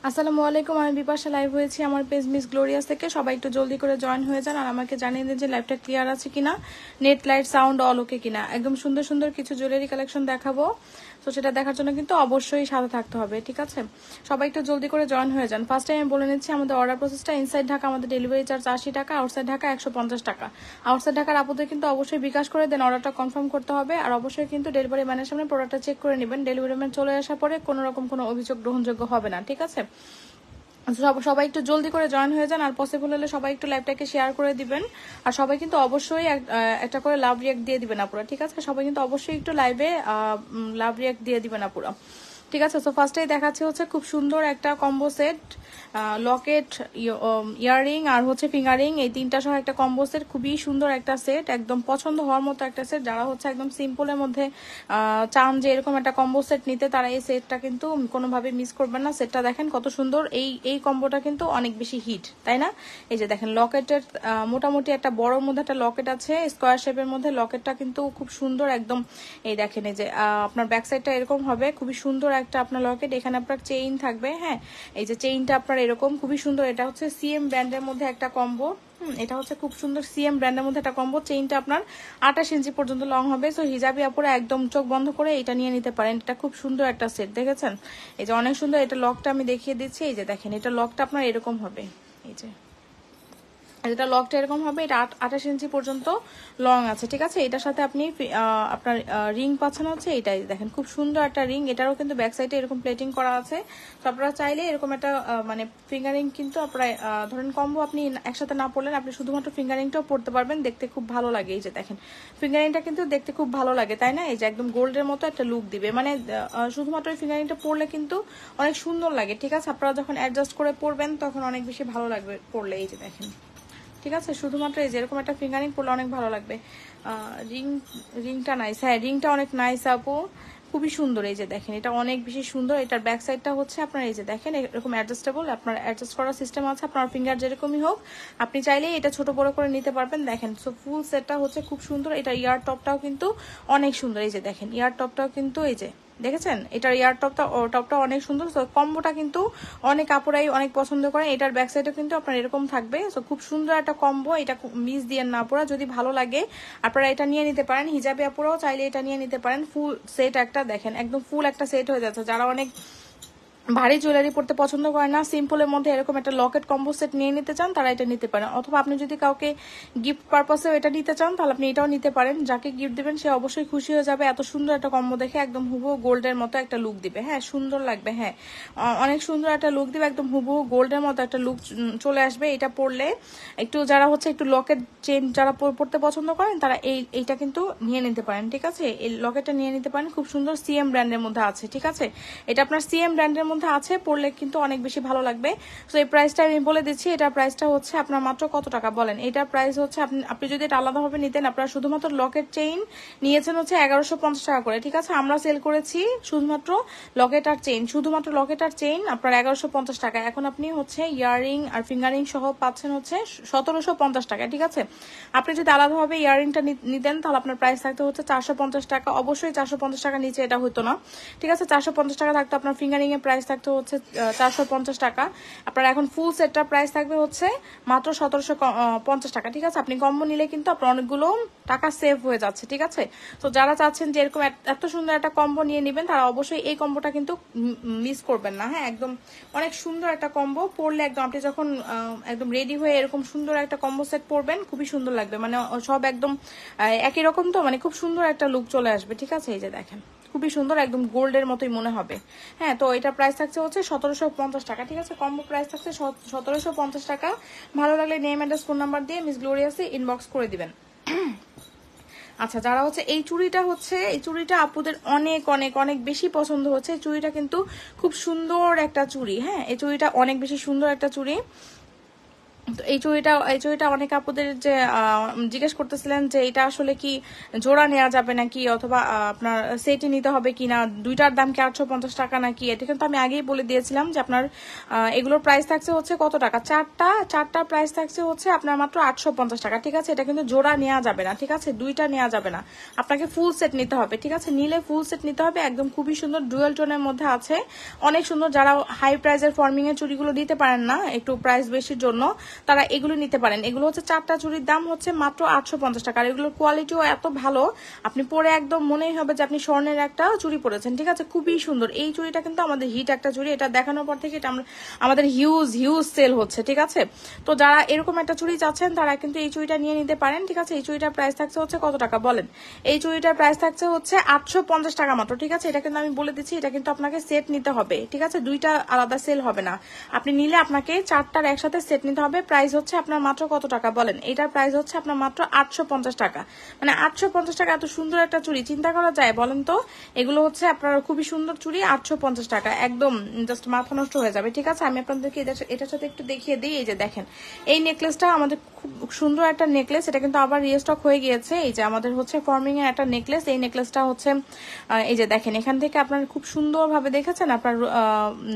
আসসালামু আলাইকুম, আমি বিপাশা লাইভ হয়েছি আমার পেজ মিস গ্লোরিয়াস থেকে। সবাই একটু জলদি করে জয়েন হয়ে যান আর আমাকে জানিয়ে দিন যে লাইভটা ক্লিয়ার আছে কিনা, নেট লাইট সাউন্ড অল ওকে কিনা। একদম সুন্দর সুন্দর কিছু জুয়েলারি কালেকশন দেখাবো, তো সেটা দেখার জন্য কিন্তু অবশ্যই সাথে থাকতে হবে, ঠিক আছে? সবাই একটু জলদি করে জয়েন হয়ে যান। ফার্স্ট টাইম আমি বলে নিচ্ছি আমাদের অর্ডার প্রসেসটা। ইনসাইড ঢাকা আমাদের ডেলিভারি চার্জ 80 টাকা, আউটসাইড ঢাকা 150 টাকা। আউটসাইড ঢাকার আপুদের কিন্তু অবশ্যই বিকাশ করে দেন, অর্ডারটা কনফার্ম করতে হবে। আর অবশ্যই কিন্তু ডেলিভারি ম্যানের সামনে প্রোডাক্টটা চেক করে নেবেন। ডেলিভারি ম্যান চলে আসার পরে কোনো রকম কোনো অভিযোগ গ্রহণযোগ্য হবে না, ঠিক আছে? সবাই একটু জলদি করে জয়েন হয়ে যান, আর পসিবল হলে সবাই একটু লাইভটাকে শেয়ার করে দিবেন। আর সবাই কিন্তু অবশ্যই একটা করে লাভ রিয়াক্ট দিয়ে দিবেন আপুরা, ঠিক আছে? সবাই কিন্তু অবশ্যই একটু লাইভে লাভ রিয়াক্ট দিয়ে দিবেন আপুরা, ঠিক আছে? তো ফার্স্টেই দেখাচ্ছি হচ্ছে খুব সুন্দর একটা কম্বো সেট, লকেট, ইয়াররিং আর হচ্ছে ফিঙ্গারিং, এই তিনটা সহ একটা কম্বো সেট। খুবই সুন্দর একটা সেট, একদম পছন্দ হওয়ার মতো একটা সেট। যারা হচ্ছে একদম সিম্পলের মধ্যে চান যে এরকম একটা কম্বো সেট নিতে, তারা এই সেটটা কিন্তু কোনোভাবে মিস করবেন না। সেটটা দেখেন কত সুন্দর, এই কম্বোটা কিন্তু অনেক বেশি হিট, তাই না? এই যে দেখেন লকেটের মোটামুটি একটা বড় মধ্যে একটা লকেট আছে, স্কোয়ার শেপের মধ্যে। লকেটটা কিন্তু খুব সুন্দর একদম। এই দেখেন, এই যে আপনার ব্যাক সাইডটা এরকম হবে, খুবই সুন্দর একটা আপনার লকেট। এখানে আপনার চেইন থাকবে, হ্যাঁ, এই যে চেইনটা আপনার এরকম খুবই সুন্দর। এটা হচ্ছে সিএম ব্র্যান্ডের মধ্যে একটা কম্বো। এটা হচ্ছে খুব সুন্দর সিএম ব্র্যান্ডের মধ্যে একটা কম্বো। চেইনটা আপনার 28 ইঞ্চি পর্যন্ত লং হবে। সো হিজাবি আপুরা একদম চোখ বন্ধ করে এটা নিয়ে নিতে পারেন। এটা খুব সুন্দর একটা সেট, দেখেছেন? এই যে অনেক সুন্দর। এটা লকটা আমি দেখিয়ে দিচ্ছি। এই যে দেখেন, এটা লকটা আপনার এরকম হবে, এই যে এটা লকটা এরকম হবে। এটা 28 ইঞ্চি পর্যন্ত লং আছে, ঠিক আছে? এটার সাথে আপনি আপনার রিং পাচ্ছেন হচ্ছে এটাই, দেখেন খুব সুন্দর একটা রিং। এটারও কিন্তু ব্যাক সাইডে এরকম প্লেটিং করা আছে। তো আপনারা চাইলে এরকম একটা মানে ফিঙ্গারিং কিন্তু আপনারা ধরেন কম্বো আপনি একসাথে না পড়লেন, আপনি শুধুমাত্র ফিঙ্গারিংটাও পড়তে পারবেন, দেখতে খুব ভালো লাগে। এই যে দেখেন ফিঙ্গারিংটা কিন্তু দেখতে খুব ভালো লাগে, তাই না? এই যে একদম গোল্ডের মতো একটা লুক দিবে, মানে শুধুমাত্র ফিঙ্গারিংটা পড়লে কিন্তু অনেক সুন্দর লাগে, ঠিক আছে? আপনারা যখন অ্যাডজাস্ট করে পড়বেন তখন অনেক বেশি ভালো লাগবে পড়লে। এই যে দেখেন, ঠিক আছে? শুধুমাত্র এই যেরকম একটা ফিঙ্গারিং পরলে অনেক ভালো লাগবে। রিংটা নাইস, হ্যাঁ রিংটা অনেক নাইস আপু, খুবই সুন্দর। এই যে দেখেন, এটা অনেক বেশি সুন্দর। এটার ব্যাক সাইডটা হচ্ছে আপনার এই যে দেখেন এরকম অ্যাডজাস্টেবল, আপনার অ্যাডজাস্ট করার সিস্টেম আছে। আপনার ফিঙ্গার যেরকমই হোক আপনি চাইলে এটা ছোট বড় করে নিতে পারবেন। দেখেন, সো ফুল সেটটা হচ্ছে খুব সুন্দর। এটা ইয়ার টপটাও কিন্তু অনেক সুন্দর। এই যে দেখেন ইয়ার টপটাও কিন্তু, এই যে দেখেছেন, এটার ইয়ার টপটা অনেক সুন্দর। তো কম্বোটা কিন্তু অনেক আপুরাই অনেক পছন্দ করেন। এটার ব্যাক সাইডও কিন্তু আপনার এরকম থাকবে। তো খুব সুন্দর একটা কম্বো, এটা মিস দিয়ে না আপুরা। যদি ভালো লাগে আপনারা এটা নিয়ে নিতে পারেন। হিজাবি আপুরাও চাইলে এটা নিয়ে নিতে পারেন। ফুল সেট একটা দেখেন, একদম ফুল একটা সেট হয়ে যাচ্ছে। যারা অনেক ভারী জুয়েলারি পড়তে পছন্দ করে না, সিম্পলের মধ্যে এরকম একটা লকেট কম্বো সেট নিয়ে নিতে চান, তারা এটা নিতে পারেন। অথবা আপনি যদি কাউকে গিফট পারপাসেও এটা নিতে চান, তাহলে আপনি এটাও নিতে পারেন। যাকে গিফট দিবেন সে অবশ্যই খুশি হয়ে যাবে। এত সুন্দর একটা কম্বো দেখে একদম হুবহু গোল্ডের মতো একটা লুক দিবে, হ্যাঁ সুন্দর লাগবে, হ্যাঁ অনেক সুন্দর একটা লুক দিবে, একদম হুবহু গোল্ডের মতো একটা লুক চলে আসবে এটা পরলে। একটু যারা হচ্ছে একটু লকেট চেন যারা পড়তে পছন্দ করেন, তারা এইটা কিন্তু নিয়ে নিতে পারেন, ঠিক আছে? এই লকেটটা নিয়ে নিতে পারেন, খুব সুন্দর সিএম ব্র্যান্ডের মধ্যে আছে, ঠিক আছে? এটা আপনার সিএম ব্র্যান্ডের মধ্যে আছে, পড়লে কিন্তু অনেক বেশি ভালো লাগবে। তো এই প্রাইসটা আমি বলে দিচ্ছি। এটার প্রাইসটা হচ্ছে আপনার মাত্র কত টাকা বলেন? এটার প্রাইস হচ্ছে আপনি যদি এটা আলাদাভাবে নিতেন, আপনারা শুধুমাত্র লকেট চেইন নিয়েছেন হচ্ছে 1150 টাকা করে, ঠিক আছে? আমরা সেল করেছি শুধুমাত্র লকেট আর চেইন, শুধুমাত্র লকেট আর চেইন আপনার 1150 টাকা। এখন আপনি হচ্ছে ইয়াররিং আর ফিঙ্গারিং সহ পাচ্ছেন হচ্ছে 1750 টাকা, ঠিক আছে? আপনি যদি আলাদাভাবে ইয়াররিংটা নিতেন, তাহলে আপনার প্রাইস থাকতে হচ্ছে 450 টাকা। অবশ্যই 450 টাকা নিচে এটা হতো না, ঠিক আছে? 450 টাকা থাকতো আপনার ফিঙ্গারিং এর প্রাইস থাকতো হচ্ছে 450 টাকা। আপনার এখন ফুল সেটটার প্রাইস থাকবে হচ্ছে মাত্র 1750 টাকা, ঠিক আছে? আপনি কম্বো নিলে কিন্তু আপনার অনেকগুলো টাকা সেভ হয়ে যাচ্ছে, ঠিক আছে? তো যারা চাচ্ছেন যে এরকম এত সুন্দর একটা কম্বো নিয়ে নেবেন, তারা অবশ্যই এই কম্বোটা কিন্তু মিস করবেন না, হ্যাঁ একদম অনেক সুন্দর একটা কম্বো। পরলে একদম আপনি যখন একদম রেডি হয়ে এরকম সুন্দর একটা কম্বো সেট পরবেন, খুবই সুন্দর লাগবে। মানে সব একদম একই রকম, তো মানে খুব সুন্দর একটা লুক চলে আসবে, ঠিক আছে? এই যে দেখেন খুবই সুন্দর, একদম গোল্ডের মতোই মনে হবে, হ্যাঁ। তো এটা প্রাইস থাকছে হচ্ছে 1750 টাকা, ঠিক আছে? কম্বো প্রাইস থাকছে 1750 টাকা। ভালো লাগলে নেম অ্যাড্রেস ফোন নাম্বার দিয়ে মিস গ্লোরিয়াসে ইনবক্স করে দিবেন। আচ্ছা, যারা হচ্ছে এই চুড়িটা আপুদের অনেক অনেক অনেক বেশি পছন্দ হচ্ছে। এই চুড়িটা কিন্তু খুব সুন্দর একটা চুড়ি, হ্যাঁ এই চুড়িটা অনেক বেশি সুন্দর একটা চুড়ি। তো এই চুড়িটা অনেক আপুদের যে জিজ্ঞেস করতেছিলেন যে এটা আসলে কি জোড়া নেওয়া যাবে নাকি, অথবা আপনার সেটই নিতে হবে কিনা, দুইটার দাম কি 850 টাকা নাকি। এটা কিন্তু আমি আগেই বলে দিয়েছিলাম যে আপনার এগুলোর প্রাইস থাকছে হচ্ছে কত টাকা, চারটার প্রাইস থাকছে হচ্ছে আপনার মাত্র 850 টাকা, ঠিক আছে। এটা কিন্তু জোড়া নেওয়া যাবে না, ঠিক আছে, দুইটা নেওয়া যাবে না, আপনাকে ফুল সেট নিতে হবে, ঠিক আছে। নিলে ফুল সেট নিতে হবে, একদম খুবই সুন্দর ডুয়েল টোনের মধ্যে আছে, অনেক সুন্দর। যারা হাই প্রাইসের ফর্মিং এর চুড়িগুলো নিতে পারেন না, একটু প্রাইস বেশির জন্য, তারা এগুলো নিতে পারেন। এগুলো হচ্ছে চারটা চুড়ির দাম হচ্ছে মাত্র 850 টাকা। আর এগুলোর কোয়ালিটিও এত ভালো, আপনি পরে একদম মনেই হবে যে আপনি স্বর্ণের একটা চুড়ি পরেছেন, ঠিক আছে, খুবই সুন্দর। এই চুড়িটা কিন্তু আমাদের হিট একটা চুড়ি, এটা দেখানোর পর থেকে এটা আমাদের হিউজ সেল হচ্ছে, ঠিক আছে। তো যারা এরকম একটা চুড়ি চাচ্ছেন তারা কিন্তু এই চুড়িটা নিয়ে নিতে পারেন, ঠিক আছে। এই চুড়িটার প্রাইস থাকছে হচ্ছে কত টাকা বলেন, এই চুড়িটার প্রাইস থাকছে হচ্ছে 850 টাকা মাত্র, ঠিক আছে। এটা কিন্তু আমি বলে দিচ্ছি, এটা কিন্তু আপনাকে সেট নিতে হবে, ঠিক আছে, দুইটা আলাদা সেল হবে না। আপনি নিলে আপনাকে চারটার একসাথে সেট নিতে হবে। প্রাইস হচ্ছে আপনার মাত্র কত টাকা বলেন, এটার প্রাইস হচ্ছে আপনার মাত্র 850 টাকা। মানে 850 টাকা এত সুন্দর একটা চুড়ি চিন্তা করা যায় বলেন তো। এগুলো হচ্ছে আপনার খুবই সুন্দর চুড়ি, 850 টাকা, একদম জাস্ট মাথা নষ্ট হয়ে যাবে, ঠিক আছে। আমি আপনাদেরকে এটার সাথে একটু দেখিয়ে দিই। এই যে দেখেন, এই নেকলেসটা আমাদের খুব সুন্দর একটা নেকলেস, এটা কিন্তু আবার রিস্টক হয়ে গিয়েছে। এই যে আমাদের হচ্ছে ফর্মিং এর একটা নেকলেস, এই নেকলেসটা হচ্ছে এই যে দেখেন, এখান থেকে আপনার খুব সুন্দর ভাবে দেখেছেন, আপনার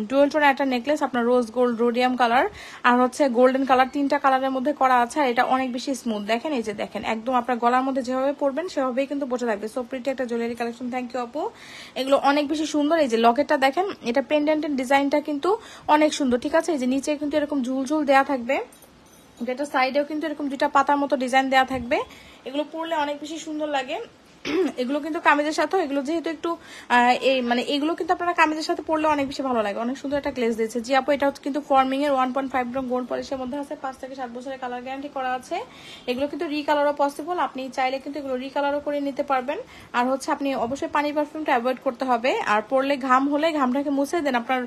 ডুয়েল টোনের একটা নেকলেস, আপনার রোজ গোল্ড, রোডিয়াম কালার আর হচ্ছে গোল্ডেন কালার, তিনটা কালারের মধ্যে করা আছে। আর এটা অনেক বেশি স্মুথ, দেখেন এই যে দেখেন, একদম আপনার গলার মধ্যে যেভাবে পরবেন সেভাবেই কিন্তু বসে থাকবে। সো প্রিটি একটা জুয়েলারি কালেকশন, থ্যাংক ইউ আপু, এগুলো অনেক বেশি সুন্দর। এই যে লকেটটা দেখেন, এটা পেন্ডেন্টের ডিজাইনটা কিন্তু অনেক সুন্দর, ঠিক আছে। এই যে নিচে কিন্তু এরকম ঝুলঝুল দেয়া থাকবে, যেটা সাইডেও কিন্তু এরকম দুইটা পাতার মতো ডিজাইন দেওয়া থাকবে। এগুলো পরলে অনেক বেশি সুন্দর লাগে। এগুলো কিন্তু কামিজের সাথেও, এগুলো যেহেতু একটু এই মানে এগুলো কিন্তু আপনারা কামিজের সাথে পরলে অনেক বেশি ভালো লাগে, অনেক সুন্দর একটা গ্লেজ দিয়েছে। জি আপু, এটা হচ্ছে কিন্তু ফর্মিং এর 1.5 গ্রাম গোল্ড পলিশের মধ্যে আছে, 5 থেকে 7 বছরের কালার গ্যারান্টি করা আছে। এগুলো কিন্তু রিকালারও পসিবল, আপনি চাইলে কিন্তু এগুলো রিকালারও করে নিতে পারবেন। আর হচ্ছে আপনি অবশ্যই পানি পারফিউমটা অ্যাভয়েড করতে হবে। আর পরলে ঘাম হলে ঘামটাকে মুছে দেন, আপনার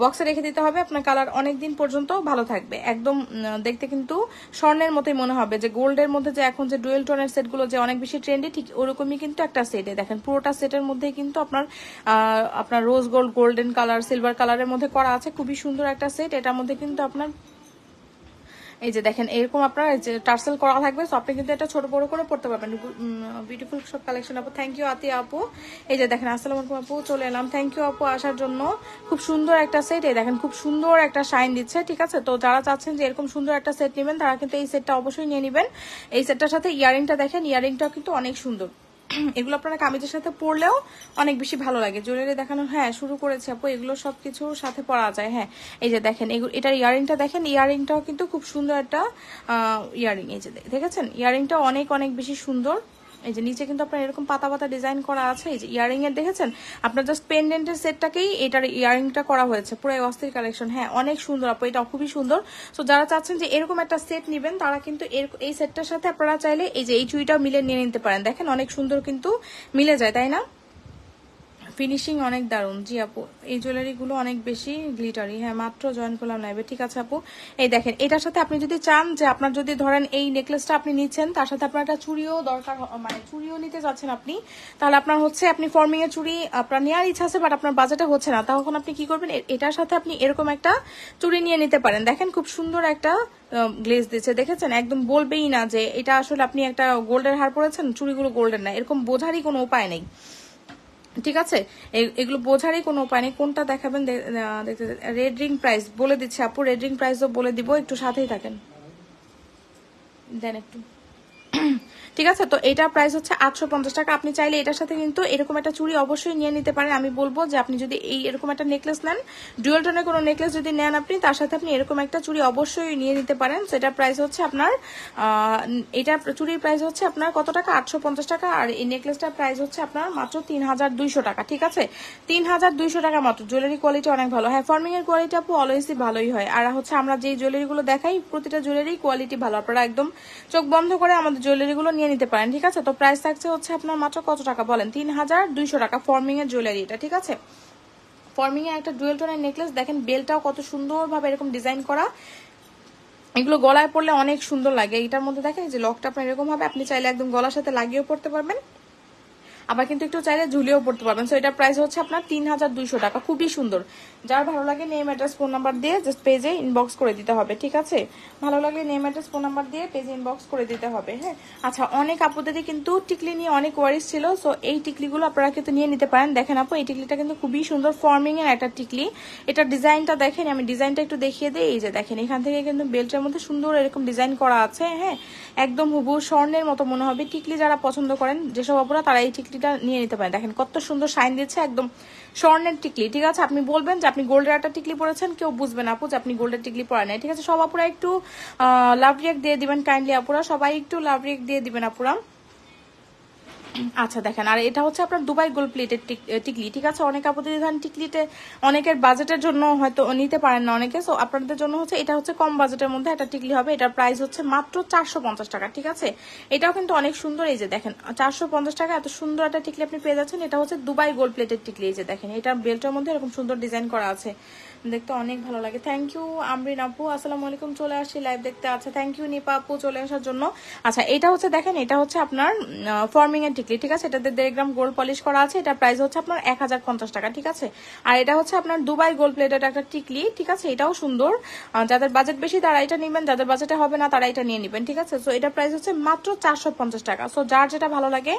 বক্সে রেখে দিতে হবে, আপনার কালার অনেক দিন পর্যন্ত ভালো থাকবে। একদম দেখতে কিন্তু স্বর্ণের মতোই মনে হবে, যে গোল্ডের মধ্যে যে এখন যে ডুয়েল টোনের সেটগুলো যে অনেক বেশি ট্রেন্ডি, ঠিক ওরকমই কিন্তু একটা সেটে দেখেন, পুরোটা সেটের মধ্যে কিন্তু আপনার rose gold, golden colour, silver কালারের মধ্যে করা আছে, খুবই সুন্দর একটা সেট। এটার মধ্যে কিন্তু আপনার এই যে দেখেন এরকম আপনার যে টার্সেল করা থাকবে, সো আপনি কিন্তু এটা ছোট বড় করে পড়তে পারবেন। বিউটিফুল সব কালেকশন আপু, থ্যাংক ইউ আতিয়া আপু। এই যে দেখেন, আসসালামু আলাইকুম আপু, চলে এলাম, থ্যাংক ইউ আপু আসার জন্য। খুব সুন্দর একটা সেট, এই দেখেন খুব সুন্দর একটা শাইন দিচ্ছে, ঠিক আছে। তো যারা চাচ্ছেন যে এরকম সুন্দর একটা সেট নেবেন তারা কিন্তু এই সেটটা অবশ্যই নিয়ে নেবেন। এই সেটটার সাথে ইয়ারিংটা দেখেন, ইয়ারিংটাও কিন্তু অনেক সুন্দর। এগুলো আপনারা কামিজের সাথে পরলেও অনেক বেশি ভালো লাগে। জুয়েলারি দেখানো হ্যাঁ শুরু করেছে আপু, এগুলো সবকিছুর সাথে পরা যায়। হ্যাঁ এই যে দেখেন, এটার ইয়ারিংটা দেখেন, ইয়ারিংটাও কিন্তু খুব সুন্দর একটা ইয়ারিং। এই যে দেখেছেন, ইয়ারিংটা অনেক অনেক বেশি সুন্দর। এই যে নিচে কিন্তু আপনার এরকম পাতা পাতা ডিজাইন করা আছে। এই যে ইয়ারিং এর দেখেছেন, আপনার জাস্ট পেন্ডেন্টের সেটটাকেই এটার ইয়ারিংটা করা হয়েছে, পুরো অস্থির কালেকশন। হ্যাঁ অনেক সুন্দর আপু, এটা খুবই সুন্দর। তো যারা চাচ্ছেন যে এরকম একটা সেট নেবেন তারা কিন্তু এই সেটটার সাথে আপনারা চাইলে এই যে এই চুড়িটাও মিলে নিয়ে নিতে পারেন। দেখেন অনেক সুন্দর কিন্তু মিলে যায়, তাই না? ফিনিশিং অনেক দারুণ। জি আপু, এই জুয়েলারিগুলো অনেক বেশি গ্লিটারি। হ্যাঁ মাত্র জয়েন করলাম লাইভে, ঠিক আছে আপু। এই দেখেন, এটার সাথে আপনি যদি চান যে আপনার যদি ধরেন এই নেকলেসটা আপনি নিচ্ছেন, তার সাথে আপনার একটা চুড়িও দরকার, মানে চুড়িও নিতে চাচ্ছেন আপনি, তাহলে আপনার হচ্ছে আপনি ফর্মিং এর চুড়ি আপনার নেওয়ার ইচ্ছা আছে বাট আপনার বাজেটে হচ্ছে না, তখন আপনি কি করবেন, এটার সাথে আপনি এরকম একটা চুড়ি নিয়ে নিতে পারেন। দেখেন খুব সুন্দর একটা গ্লেজ দিচ্ছে, দেখেছেন, একদম বলবেই না যে এটা আসলে আপনি একটা গোল্ডের হার পরেছেন, চুড়িগুলো গোল্ডের না, এরকম বোঝারই কোনো উপায় নেই, ঠিক আছে। এগুলো বোঝারই কোনো উপায় নেই। কোনটা দেখাবেন দেখতে, রেড রিং প্রাইস বলে দিচ্ছে আপু, রেড রিং প্রাইসও বলে দিব, একটু সাথেই থাকেন, দেন একটু ঠিক আছে। তো এটার প্রাইস হচ্ছে 850 টাকা। আপনি চাইলে এটার সাথে কিন্তু এরকম একটা চুড়ি অবশ্যই নিয়ে নিতে পারেন। আমি বলবো যে আপনি যদি এরকম একটা নেকলেস নেন, ডুয়াল টোনের কোনো নেকলেস যদি নেন আপনি, তার সাথে আপনি এরকম একটা চুড়ি অবশ্যই নিয়ে নিতে পারেন। সেটার প্রাইস হচ্ছে আপনার এটা চুড়ির প্রাইস হচ্ছে আপনার কত টাকা, 850 টাকা। আর এই নেকলেসটার প্রাইস হচ্ছে আপনার মাত্র 3200 টাকা, ঠিক আছে, 3200 টাকা মাত্র। জুয়েলারি কোয়ালিটি অনেক ভালো। হ্যাঁ ফর্মিং এর কোয়ালিটি আপু অলওয়েজই ভালোই হয়। আর হচ্ছে আমরা যে জুয়েলারি গুলো দেখাই প্রতিটা জুয়েলারি কোয়ালিটি ভালো, আপনারা একদম চোখ বন্ধ করে আমাদের জুয়েলারি গুলো নিয়ে নিতে পারেন, ঠিক আছে। তো প্রাইস থাকছে হচ্ছে আপনার মাত্র কত টাকা বলেন, 3200 টাকা ফর্মিং এর জুয়েলারি এটা, ঠিক আছে। ফর্মিং এর একটা ডুয়েল টোনের নেকলেস, দেখেন বেলটাও কত সুন্দর ভাবে এরকম ডিজাইন করা, এগুলো গলায় পরলে অনেক সুন্দর লাগে। এটার মধ্যে দেখেন যে লকটা আপনার এরকম হবে, আপনি চাইলে একদম গলার সাথে লাগিয়েও পড়তে পারবেন, আবার কিন্তু একটু চাইলে ঝুলিয়েও পড়তে পারবেন। সো এটার প্রাইস হচ্ছে আপনার 3200 টাকা। খুবই সুন্দর। যার ভালো লাগে নেম অ্যাড্রেস ফোন নাম্বার দিয়ে জাস্ট পেজে ইনবক্স করে দিতে হবে, ঠিক আছে? ভালো লাগলে নেম অ্যাড্রেস ফোন নাম্বার দিয়ে পেজে ইনবক্স করে দিতে হবে। হ্যাঁ, আচ্ছা, অনেক আপুদেরই কিন্তু টিকলি নিয়ে অনেক ওয়ারিস ছিল। সো এই টিকলিগুলো আপনারা কিন্তু নিয়ে নিতে পারেন। দেখেন আপু, এই টিকলিটা কিন্তু খুবই সুন্দর ফর্মিং এর একটা টিকলি। এটার ডিজাইনটা দেখেন, আমি ডিজাইনটা একটু দেখিয়ে দিই। এই যে দেখেন, এখান থেকে কিন্তু বেল্টের মধ্যে সুন্দর এরকম ডিজাইন করা আছে। হ্যাঁ, একদম হুবহু স্বর্ণের মতো মনে হবে। টিকলি যারা পছন্দ করেন যেসব আপুরা, তারা এই টিকলিটা নিয়ে নিতে পারেন। দেখেন কত সুন্দর শাইন দিচ্ছে, একদম স্বর্ণের টিকলি, ঠিক আছে? আপনি বলবেন যে আপনি গোল্ডের একটা টিকলি পরেছেন, কেউ বুঝবেন আপু যে আপনি গোল্ডের টিকলি পরা নাই, ঠিক আছে? সব আপুরা একটু লাভ রিয়েক্ট দিয়ে দিবেন কাইন্ডলি আপুরা, সবাই একটু লাভ রিয়েক্ট দিয়ে দিবেন আপুরা। আচ্ছা দেখেন, আর এটা হচ্ছে আপনার দুবাই গোল্ড প্লেটের টিকলি, ঠিক আছে? অনেক আপুদের ধরেন টিকলিতে অনেকের বাজেটের জন্য হয়তো নিতে পারেন না অনেকে। সো আপনাদের জন্য হচ্ছে এটা হচ্ছে কম বাজেটের মধ্যে একটা টিকলি হবে। এটার প্রাইস হচ্ছে মাত্র 450 টাকা, ঠিক আছে? এটাও কিন্তু অনেক সুন্দর। এই যে দেখেন, 450 টাকা এত সুন্দর একটা টিকলি আপনি পেয়ে যাচ্ছেন। এটা হচ্ছে দুবাই গোল্ড প্লেটের টিকলি। এই যে দেখেন, এটা বেল্টের মধ্যে এরকম সুন্দর ডিজাইন করা আছে, দেখতে অনেক ভালো লাগে। থ্যাংক ইউ আমরিন আপু, আসসালামু আলাইকুম। চলে আসছি লাইভ দেখতে। আচ্ছা, থ্যাংক ইউ নিপা আপু চলে আসার জন্য। আচ্ছা, এটা হচ্ছে দেখেন, এটা হচ্ছে আপনার ফর্মিং এর টিকলি, ঠিক আছে? এটাতে 1.5 গ্রাম গোল্ড পলিশ করা আছে। এটা প্রাইস হচ্ছে আপনার 1050 টাকা, ঠিক আছে? আর এটা হচ্ছে আপনার দুবাই গোল্ড প্লেটেড একটা টিকলি, ঠিক আছে? এটাও সুন্দর। যাদের বাজেট বেশি তারা এটা নেবেন, যাদের বাজেটে হবে না তারা এটা নিয়ে নেবেন, ঠিক আছে? সো এটা প্রাইস হচ্ছে মাত্র 450 টাকা। সো যার যেটা ভালো লাগে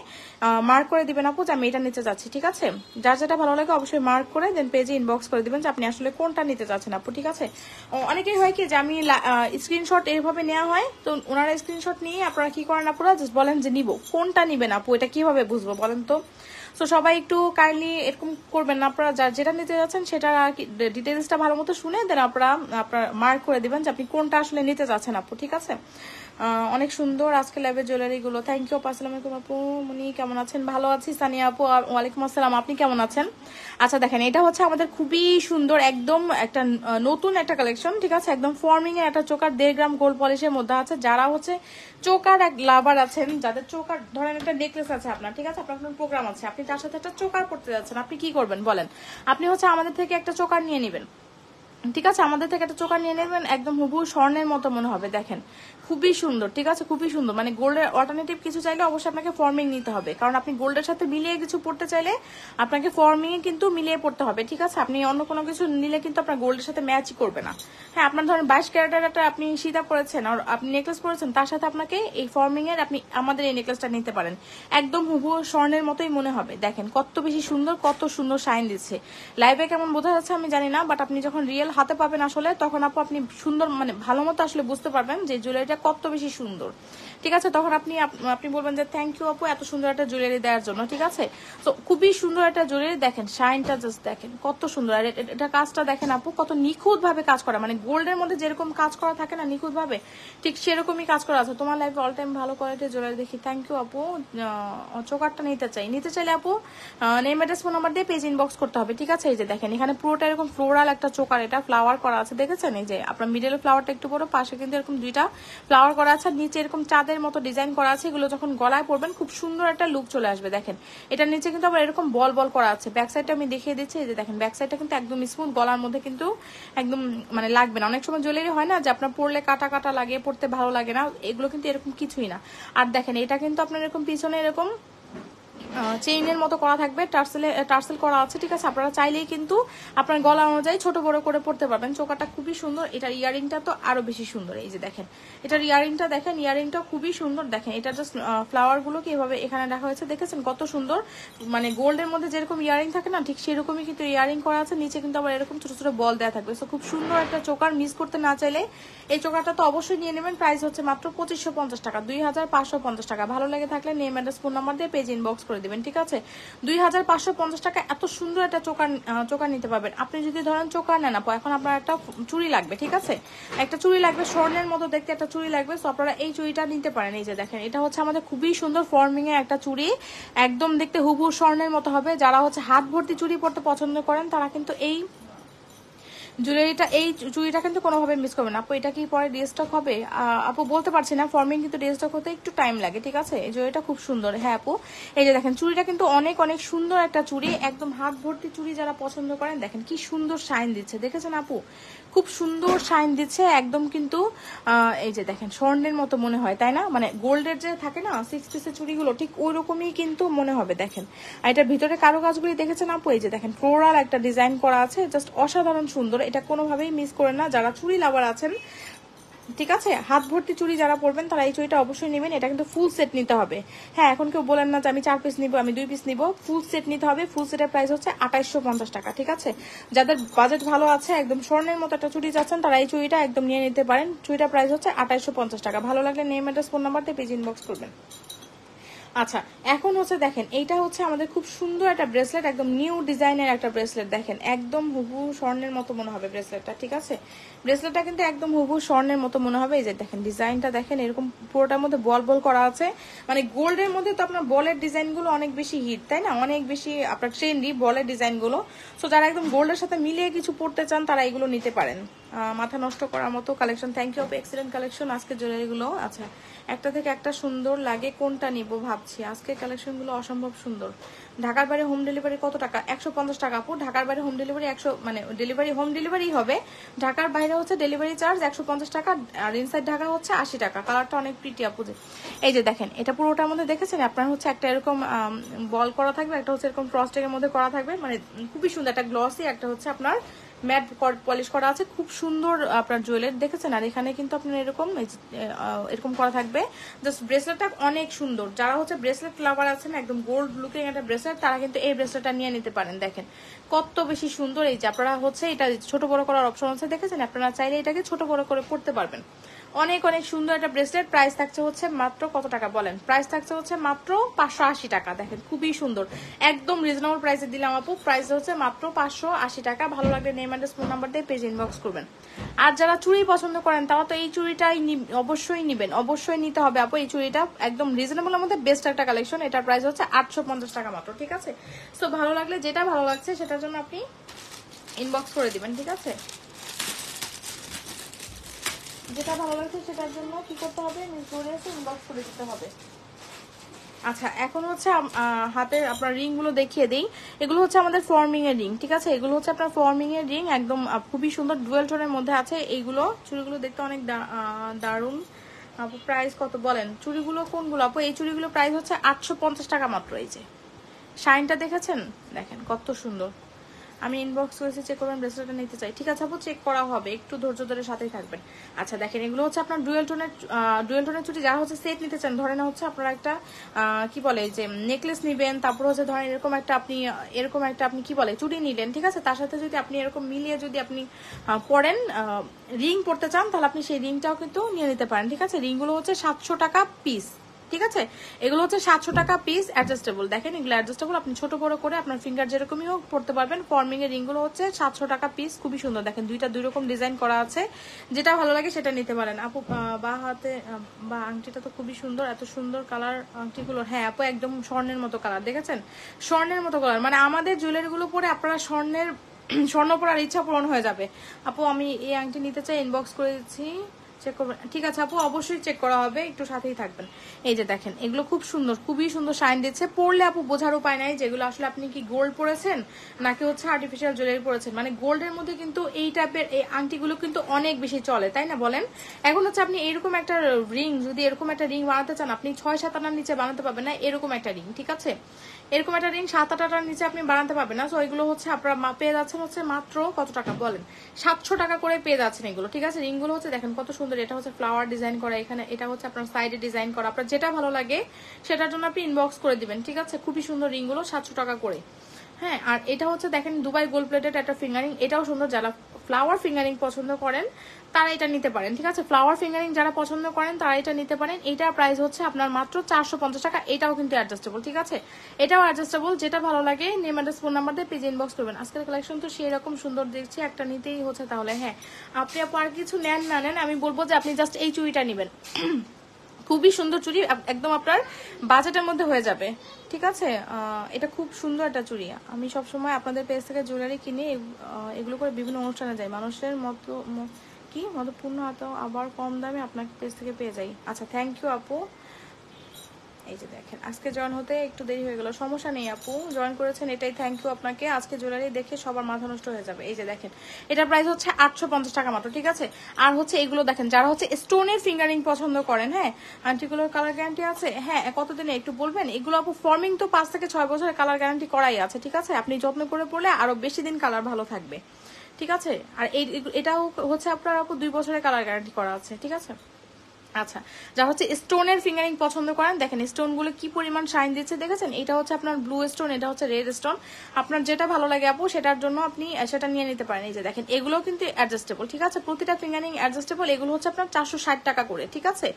মার্ক করে দিবেন আপু যে আমি এটা নিতে যাচ্ছি, ঠিক আছে? যার যেটা ভালো লাগে অবশ্যই মার্ক করে দেন পেজে ইনবক্স করে দিবেন যে আপনি আসলে কোনটা নিতে চাচ্ছেন আপু, ঠিক আছে? অনেকেই হয় কি যে আমি স্ক্রিনশট এইভাবে নেওয়া হয়, তো ওনারা স্ক্রিনশট নিয়ে আপনারা কি করেন আপুরা, জাস্ট বলেন যে নিব, কোনটা নিবেন আপু, এটা কিভাবে বুঝবো বলেন তো? সো সবাই একটু কাইন্ডলি এরকম করবেন না, আপনারা যেটা নিতে যাচ্ছেন সেটা ডিটেলসটা ভালো মতো শুনে দেন আপনারা মার্ক করে দিবেন যে আপনি কোনটা আসলে নিতে যাচ্ছেন আপু, ঠিক আছে? অনেক সুন্দর আজকে লাইভের জুয়েলারি গুলো। থ্যাংক ইউ আপু। আসসালামু আলাইকুম আপু, মনি কেমন আছেন? ভালো আছি সানিয়া আপু, ওয়ালাইকুম আসসালাম, আপনি কেমন আছেন? আচ্ছা দেখেন, এটা হচ্ছে আমাদের খুবই সুন্দর একদম একটা নতুন একটা কালেকশন, ঠিক আছে? একদম ফর্মিং এর একটা চোকার 1.5 গ্রাম গোল্ড পলিশের মধ্যে আছে। যারা হচ্ছে চোকার এক লাভার আছেন, যাদের চোকার ধরেন একটা নেকলেস আছে আপনার, ঠিক আছে? আপনার কোনো প্রোগ্রাম আছে, আপনি তার সাথে একটা চোকার করতে যাচ্ছেন, আপনি কি করবেন বলেন? আপনি হচ্ছে আমাদের থেকে একটা চোকার নিয়ে নেবেন, ঠিক আছে? আমাদের থেকে একটা চোকার নিয়ে নেবেন, একদম হুবহু স্বর্ণের মতো মনে হবে। দেখেন খুবই সুন্দর, ঠিক আছে? খুবই সুন্দর। মানে গোল্ডের অল্টারনেটিভ কিছু চাইলে অবশ্যই আপনাকে ফর্মিং নিতে হবে, কারণ আপনি গোল্ডের সাথে মিলিয়ে কিছু পড়তে চাইলে আপনাকে ফর্মিং এ কিন্তু মিলিয়ে পড়তে হবে, ঠিক আছে? আপনি অন্য কোনো কিছু নিলে কিন্তু আপনার গোল্ডের সাথে ম্যাচ করবে না। হ্যাঁ, আপনার ধরেন 22 ক্যারেটের একটা আপনি সীতা পরেছেন আর আপনি নেকলেস পরেছেন, তার সাথে আপনাকে এই ফর্মিং এর আপনি আমাদের এই নেকলেসটা নিতে পারেন, একদম হুবহু স্বর্ণের মতোই মনে হবে। দেখেন কত বেশি সুন্দর, কত সুন্দর শাইন দিচ্ছে। লাইভে কেমন বোঝা যাচ্ছে আমি জানি না, বাট আপনি যখন রিয়েল হাতে পাবেন আসলে, তখন আপনি সুন্দর মানে ভালো মতো আসলে বুঝতে পারবেন যে জুয়েলারিটা কত বেশি সুন্দর, ঠিক আছে? তখন আপনি বলবেন যে থ্যাংক ইউ আপু এত সুন্দর একটা জুয়েলারি দেওয়ার জন্য, ঠিক আছে? তো খুবই সুন্দর একটা জুয়েলারি। দেখেন শাইনটা জাস্ট দেখেন কত সুন্দর। আর এটা কাজটা দেখেন আপু কত নিখুঁত ভাবে কাজ করা, মানে গোল্ডের মধ্যে যেরকম কাজ করা থাকে না নিখুঁত ভাবে, ঠিক সেরকমই কাজ করা আছে। তোমার লাইফে অল টাইম ভালো কোয়ালিটির জুয়েলারি দেখি। থ্যাংক ইউ আপু। চোকারটা নিতে চাইলে আপু নেম অ্যাড্রেস ফোন নাম্বার দিয়ে পেজ ইনবক্স করতে হবে, ঠিক আছে? এই যে দেখেন এখানে পুরোটা এরকম ফ্লোরাল একটা চোকার, এটা ফ্লাওয়ার করা আছে, দেখেছেন? এই যে আপনার মিডল ফ্লাওয়ারটা একটু বড়, পাশে কিন্তু এরকম দুইটা ফ্লাওয়ার করা আছে, নিচে এরকম চাঁদের মতো ডিজাইন করা আছে। এগুলো যখন গলায় পরবেন খুব সুন্দর একটা লুক চলে আসবে। দেখেন এটার নিচে কিন্তু আবার এরকম বল বল করা আছে। ব্যাক সাইডটা আমি দেখিয়ে দিচ্ছি, এই যে দেখেন ব্যাক সাইডটা কিন্তু একদম স্মুথ, গলার মধ্যে কিন্তু একদম মানে লাগবে না। অনেক সময় জুয়েলারি হয় না যে আপনার পরলে কাটা কাটা লাগে, পরতে ভালো লাগে না, এগুলো কিন্তু এরকম কিছুই না। আর দেখেন এটা কিন্তু আপনার এরকম পিছনে এরকম চেইনের মতো করা থাকবে, টার্সেল করা আছে, ঠিক আছে? আপনারা চাইলেই কিন্তু আপনার গলা অনুযায়ী ছোট বড় করে পড়তে পারবেন। চোকাটা খুবই সুন্দর। এটার ইয়ারিংটা তো আরো বেশি সুন্দর। এই যে দেখেন এটার ইয়ারিংটা দেখেন, ইয়ারিংটা খুবই সুন্দর। দেখেন এটা জাস্ট ফ্লাওয়ার গুলোকে এভাবে এখানে রাখা হয়েছে, দেখেছেন কত সুন্দর? মানে গোল্ডের মধ্যে যেরকম ইয়ারিং থাকে না, ঠিক সেরকমই কিন্তু ইয়ারিং করা আছে। নিচে কিন্তু আবার এরকম ছোট ছোট বল দেওয়া থাকবে। সো খুব সুন্দর একটা চোকার, মিস করতে না চাইলে এই চোকাটা তো অবশ্যই নিয়ে নেবেন। প্রাইস হচ্ছে মাত্র 2550 টাকা, 2550 টাকা। ভালো লেগে থাকলে নেম অ্যাড্রেস ফোন নাম্বার দিয়ে পেজ ইনবক্স করে দিবেন, ঠিক আছে? 2550 টাকা এত সুন্দর একটা চোকার নিতে পারবেন। আপনি যদি ধরেন চোকার নেন আপু, এখন আপনার একটা চুড়ি লাগবে, ঠিক আছে? একটা চুড়ি লাগবে, স্বর্ণের মতো দেখতে একটা চুড়ি লাগবে। সো আপনারা এই চুড়িটা নিতে পারেন। এই যে দেখেন এটা হচ্ছে আমাদের খুবই সুন্দর ফর্মিং এর একটা চুড়ি, একদম দেখতে হুবহু স্বর্ণের মতো হবে। যারা হচ্ছে হাত ভর্তি চুড়ি পরতে পছন্দ করেন তারা কিন্তু এই জুয়েলারিটা, এই চুড়িটা কিন্তু কোনোভাবে মিস করবে না আপু। এটা কি পরে রিস্টক হবে আপু বলতে পারছি না, ফর্মিং কিন্তু রিস্টক হতে একটু টাইম লাগে, ঠিক আছে। এই জুয়েলারিটা খুব সুন্দর। হ্যাঁ আপু, এই যে দেখেন চুড়িটা কিন্তু অনেক অনেক সুন্দর একটা চুড়ি, একদম হাত ভর্তি চুড়ি। যারা পছন্দ করেন দেখেন কি সুন্দর শাইন দিচ্ছে, দেখেছেন আপু, খুব সুন্দর শাইন দিচ্ছে একদম। কিন্তু এই যে দেখেন স্বর্ণের মতো মনে হয়, তাই না? মানে গোল্ডের যে থাকে না 6 পিসের চুড়িগুলো, ঠিক ওই রকমই কিন্তু মনে হবে। দেখেন আর এটার ভিতরে কারুকাজগুলি দেখেছেন আপু, এই যে দেখেন ফ্লোরাল একটা ডিজাইন করা আছে, জাস্ট অসাধারণ সুন্দর। এটা কোনোভাবেই মিস করেন না যারা চুড়ি লাভার আছেন, ঠিক আছে। হাত ভর্তি চুড়ি যারা পরবেন তারা এই চুড়িটা অবশ্যই নেবেন। এটা কিন্তু ফুল সেট নিতে হবে। হ্যাঁ, এখন কেউ বলেন না যে আমি 4 পিস নিবো, আমি 2 পিস নিবো, ফুল সেট নিতে হবে। ফুল সেটের প্রাইস হচ্ছে 2850 টাকা, ঠিক আছে। যাদের বাজেট ভালো আছে, একদম স্বর্ণের মতো একটা চুড়ি যাচ্ছেন, তারা এই চুড়িটা একদম নিয়ে নিতে পারেন। চুড়িটার প্রাইস হচ্ছে 2850 টাকা। ভালো লাগলে নেম অ্যাড্রেস ফোন নাম্বার দিয়ে পেজ ইনবক্স করবেন। আচ্ছা, এখন হচ্ছে দেখেন এইটা হচ্ছে আমাদের খুব সুন্দর একটা ব্রেসলেট, একদম নিউ ডিজাইনের একটা ব্রেসলেট। দেখেন একদম হুবহু স্বর্ণের মতো মনে হবে ব্রেসলেটটা, ঠিক আছে। ব্রেসলেটটা কিন্তু একদম হুবহু স্বর্ণের মতো মনে হবে। এই যে দেখেন ডিজাইনটা দেখেন, এরকম পুরোটার মধ্যে বল বল করা আছে। মানে গোল্ডের মধ্যে তো আপনার বলের ডিজাইনগুলো অনেক বেশি হিট, তাই না? অনেক বেশি আপনার ট্রেন্ডি বলের ডিজাইনগুলো। সো যারা একদম গোল্ডের সাথে মিলিয়ে কিছু পড়তে চান তারা এগুলো নিতে পারেন। মাথা নষ্ট করার মতো কালেকশন। থ্যাংক ইউ আপু, এক্সিলেন্ট কালেকশন আজকে জুয়েলারিগুলো। আচ্ছা, একটা থেকে একটা সুন্দর লাগে, কোনটা নিব ভাবছি। আজকে কালেকশনগুলো অসম্ভব সুন্দর। ঢাকার বাইরে হোম ডেলিভারি কত টাকা? 150 টাকা আপু। ঢাকার বাইরে হোম ডেলিভারি 100, মানে ডেলিভারি হোম ডেলিভারি হবে। ঢাকার বাইরে হচ্ছে ডেলিভারি চার্জ 150 টাকা, আর ইনসাইড ঢাকা হচ্ছে 80 টাকা। কালারটা অনেক প্রিটি আপু। এই যে দেখেন এটা পুরোটার মধ্যে দেখেছেন আপনার হচ্ছে একটা এরকম বল করা থাকবে, একটা হচ্ছে এরকম ফ্রস্টিং এর মধ্যে করা থাকবে, মানে খুবই সুন্দর। একটা গ্লসি, একটা হচ্ছে আপনার ম্যাট পলিশ করা আছে, খুব সুন্দর আপনার জুয়েলারি দেখেছেন। আর এখানে কিন্তু আপনার এরকম এরকম করা থাকবে। জাস্ট ব্রেসলেটটা অনেক সুন্দর। যারা হচ্ছে ব্রেসলেট লাভার আছেন, একদম গোল্ড লুকিং একটা ব্রেসলেট, তারা কিন্তু এই ব্রেসলেটটা নিয়ে নিতে পারেন। দেখেন কত বেশি সুন্দর। এই যে আপনারা হচ্ছে এটা ছোট বড় করার অপশন আছে, দেখেছেন। আপনারা চাইলে এটাকে ছোট বড় করে পড়তে পারবেন। অনেক অনেক সুন্দর একটা ব্রেসলেট। প্রাইস থাকছে হচ্ছে মাত্র কত টাকা বলেন? প্রাইস থাকছে হচ্ছে মাত্র 580 টাকা। দেখেন খুবই সুন্দর, একদম রিজনেবল প্রাইসে দিলাম আপু। প্রাইস হচ্ছে মাত্র 580 টাকা। ভালো লাগলে নেম অ্যাড্রেস ফোন নাম্বার দিয়ে পেজ ইনবক্স করবেন। আর যারা চুড়ি পছন্দ করেন তারা তো এই চুড়িটাই অবশ্যই নিবেন, অবশ্যই নিতে হবে আপু। এই চুড়িটা একদম রিজনেবলের মধ্যে বেস্ট একটা কালেকশন। এটার প্রাইস হচ্ছে 850 টাকা মাত্র, ঠিক আছে। সো ভালো লাগলে যেটা ভালো লাগছে সেটার জন্য আপনি ইনবক্স করে দিবেন, ঠিক আছে। যেটা ভালো লাগছে সেটার জন্য কি করতে হবে? ইনবক্স করে দিতে হবে। আচ্ছা, এখন হচ্ছে হাতের আপনার রিং গুলো দেখিয়ে দিই। এগুলো হচ্ছে আমাদের ফর্মিং এর রিং, ঠিক আছে। এগুলো হচ্ছে আপনার ফর্মিং এর রিং, একদম খুবই সুন্দর ডুয়েল টোনের মধ্যে আছে। এইগুলো চুড়িগুলো দেখতে অনেক দারুণ আপু। প্রাইস কত বলেন? চুড়িগুলো কোনগুলো আপু? এই চুড়িগুলো প্রাইস হচ্ছে 850 টাকা মাত্র। এই যে শাইনটা দেখেছেন, দেখেন কত সুন্দর। আমি ইনবক্স করেছি, চেক করবেন। ব্রেসলেটটা নিতে চাই, ঠিক আছে আপু, চেক করা হবে, একটু ধৈর্য ধরে সাথেই থাকবেন। আচ্ছা দেখেন এগুলো হচ্ছে আপনার ডুয়েল টোনের চুটি। যারা হচ্ছে সেট নিতে চান, ধরেন হচ্ছে আপনারা একটা কি বলে যে নেকলেস নিবেন, তারপর হচ্ছে ধরেন এরকম একটা আপনি কি বলে চুড়ি নিলেন, ঠিক আছে। তার সাথে যদি আপনি এরকম মিলিয়ে যদি আপনি পরেন, রিং পড়তে চান, তাহলে আপনি সেই রিংটাও কিন্তু নিয়ে নিতে পারেন, ঠিক আছে। রিংগুলো হচ্ছে 700 টাকা পিস, ঠিক আছে। এগুলো হচ্ছে 700 টাকা পিস, অ্যাডজাস্টেবল। দেখেন এগুলো অ্যাডজাস্টেবল, আপনি ছোট বড় করে আপনার ফিঙ্গার যেরকমই হোক পড়তে পারবেন। ফর্মিং এর রিংগুলো হচ্ছে 700 টাকা পিস, খুবই সুন্দর। দেখেন দুইটা দুই রকম ডিজাইন করা আছে, যেটা ভালো লাগে সেটা নিতে পারেন আপু। বা হাতে বা আংটিটা তো খুবই সুন্দর, এত সুন্দর কালার আংটিগুলো। হ্যাঁ আপু, একদম স্বর্ণের মতো কালার, দেখেছেন স্বর্ণের মতো কালার। মানে আমাদের জুয়েলারিগুলো পরে আপনারা স্বর্ণ পরার ইচ্ছা পূরণ হয়ে যাবে আপু। আমি এই আংটি নিতে চাই, ইনবক্স করে দিচ্ছি, চেক করবেন, ঠিক আছে আপু, অবশ্যই চেক করা হবে, একটু সাথেই থাকবেন। এই যে দেখেন এগুলো খুব সুন্দর, খুবই সুন্দর শাইন দিচ্ছে। পরলে আপু বোঝার উপায় নাই যেগুলো আসলে আপনি কি গোল্ড পরেছেন নাকি হচ্ছে আর্টিফিশিয়াল জুয়েলারি পরেছেন। মানে গোল্ডের মধ্যে কিন্তু এই টাইপের এই আংটিগুলো কিন্তু অনেক বেশি চলে, তাই না বলেন? এখন হচ্ছে আপনি এরকম একটা রিং, যদি এরকম একটা রিং বানাতে চান, আপনি 6-7 আনার নিচে বানাতে পারবেন না এরকম একটা রিং, ঠিক আছে। এরকম একটা রিং 7-8 আনার নিচে আপনি বানাতে পারবেন না। সো এগুলো হচ্ছে আপনারা পেয়ে যাচ্ছেন হচ্ছে মাত্র কত টাকা বলেন? 700 টাকা করে পেয়ে যাচ্ছেন এগুলো, ঠিক আছে। রিংগুলো হচ্ছে দেখেন কত সুন্দর। এটা হচ্ছে ফ্লাওয়ার ডিজাইন করা, এখানে এটা হচ্ছে আপনার সাইডে ডিজাইন করা। আপনার যেটা ভালো লাগে সেটার জন্য আপনি ইনবক্স করে দিবেন, ঠিক আছে। খুবই সুন্দর রিংগুলো, 700 টাকা করে। হ্যাঁ, আর এটা হচ্ছে দেখেন দুবাই গোল্ড প্লেটেড একটা ফিঙ্গারিং, এটাও সুন্দর। যারা ফ্লাওয়ার ফিঙ্গারিং পছন্দ করেন তারা এটা নিতে পারেন, ঠিক আছে। ফ্লাওয়ার ফিঙ্গারিং যারা পছন্দ করেন তারা এটা নিতে পারেন। এটার প্রাইস হচ্ছে আপনার মাত্র 450 টাকা। এটাও কিন্তু অ্যাডজাস্টেবল, ঠিক আছে। এটাও অ্যাডজাস্টেবল, যেটা ভালো লাগে নেম অ্যাড্রেস ফোন নাম্বার দিয়ে পেজ ইনবক্স করবেন। আজকের কালেকশন তো সেই রকম সুন্দর দেখছি, একটা নিতেই হচ্ছে তাহলে। হ্যাঁ, আপনি আর কিছু নেন না নেন, আমি বলবো যে আপনি জাস্ট এই চুড়িটা নেবেন। খুবই সুন্দর চুড়ি, একদম আপনার বাজেটের মধ্যে হয়ে যাবে, ঠিক আছে। এটা খুব সুন্দর একটা চুড়ি। আমি সবসময় আপনাদের পেজ থেকে জুয়েলারি কিনে এগুলো করে বিভিন্ন অনুষ্ঠানে যাই, মানুষের মতো কি মতপূর্ণ আবার কম দামে আপনাকে পেজ থেকে পেয়ে যাই। আচ্ছা, থ্যাংক ইউ আপু। এই যে দেখেন, আজকে জয়েন হতে একটু দেরি হয়ে গেল, সমস্যা নেই আপু, জয়েন করেছেন এটাই থ্যাংক ইউ আপনাকে। আজকে জুয়েলারি দেখে সবার মাথা নষ্ট হয়ে যাবে। এই যে দেখেন, এটার প্রাইস হচ্ছে 850 টাকা মাত্র, ঠিক আছে। আর হচ্ছে এগুলো দেখেন, যারা হচ্ছে স্টোনের ফিঙ্গারিং পছন্দ করেন, হ্যাঁ আন্টিগুলোর কালার গ্যারান্টি আছে, হ্যাঁ কতদিনে একটু বলবেন। এগুলো আপু ফর্মিং তো 5 থেকে 6 বছরের কালার গ্যারান্টি করাই আছে, ঠিক আছে। আপনি যত্ন করে পড়লে আরো বেশি দিন কালার ভালো থাকবে, ঠিক আছে। আর এটাও হচ্ছে আপনার আপু 2 বছরের কালার গ্যারান্টি করা আছে, ঠিক আছে। আচ্ছা, যা হচ্ছে স্টোনের ফিঙ্গারিং পছন্দ করেন, দেখেন স্টোন গুলো কি পরিমাণ শাইন দিচ্ছে দেখেছেন। এটা হচ্ছে আপনার ব্লু স্টোন, এটা হচ্ছে রেড স্টোন। আপনার যেটা ভালো লাগে আপু সেটার জন্য আপনি সেটা নিয়ে নিতে পারেন। এই যে দেখেন, এগুলো কিন্তু অ্যাডজাস্টেবল, ঠিক আছে। প্রতিটা ফিঙ্গারিং অ্যাডজাস্টেবল। এগুলো হচ্ছে আপনার 460 টাকা করে, ঠিক আছে।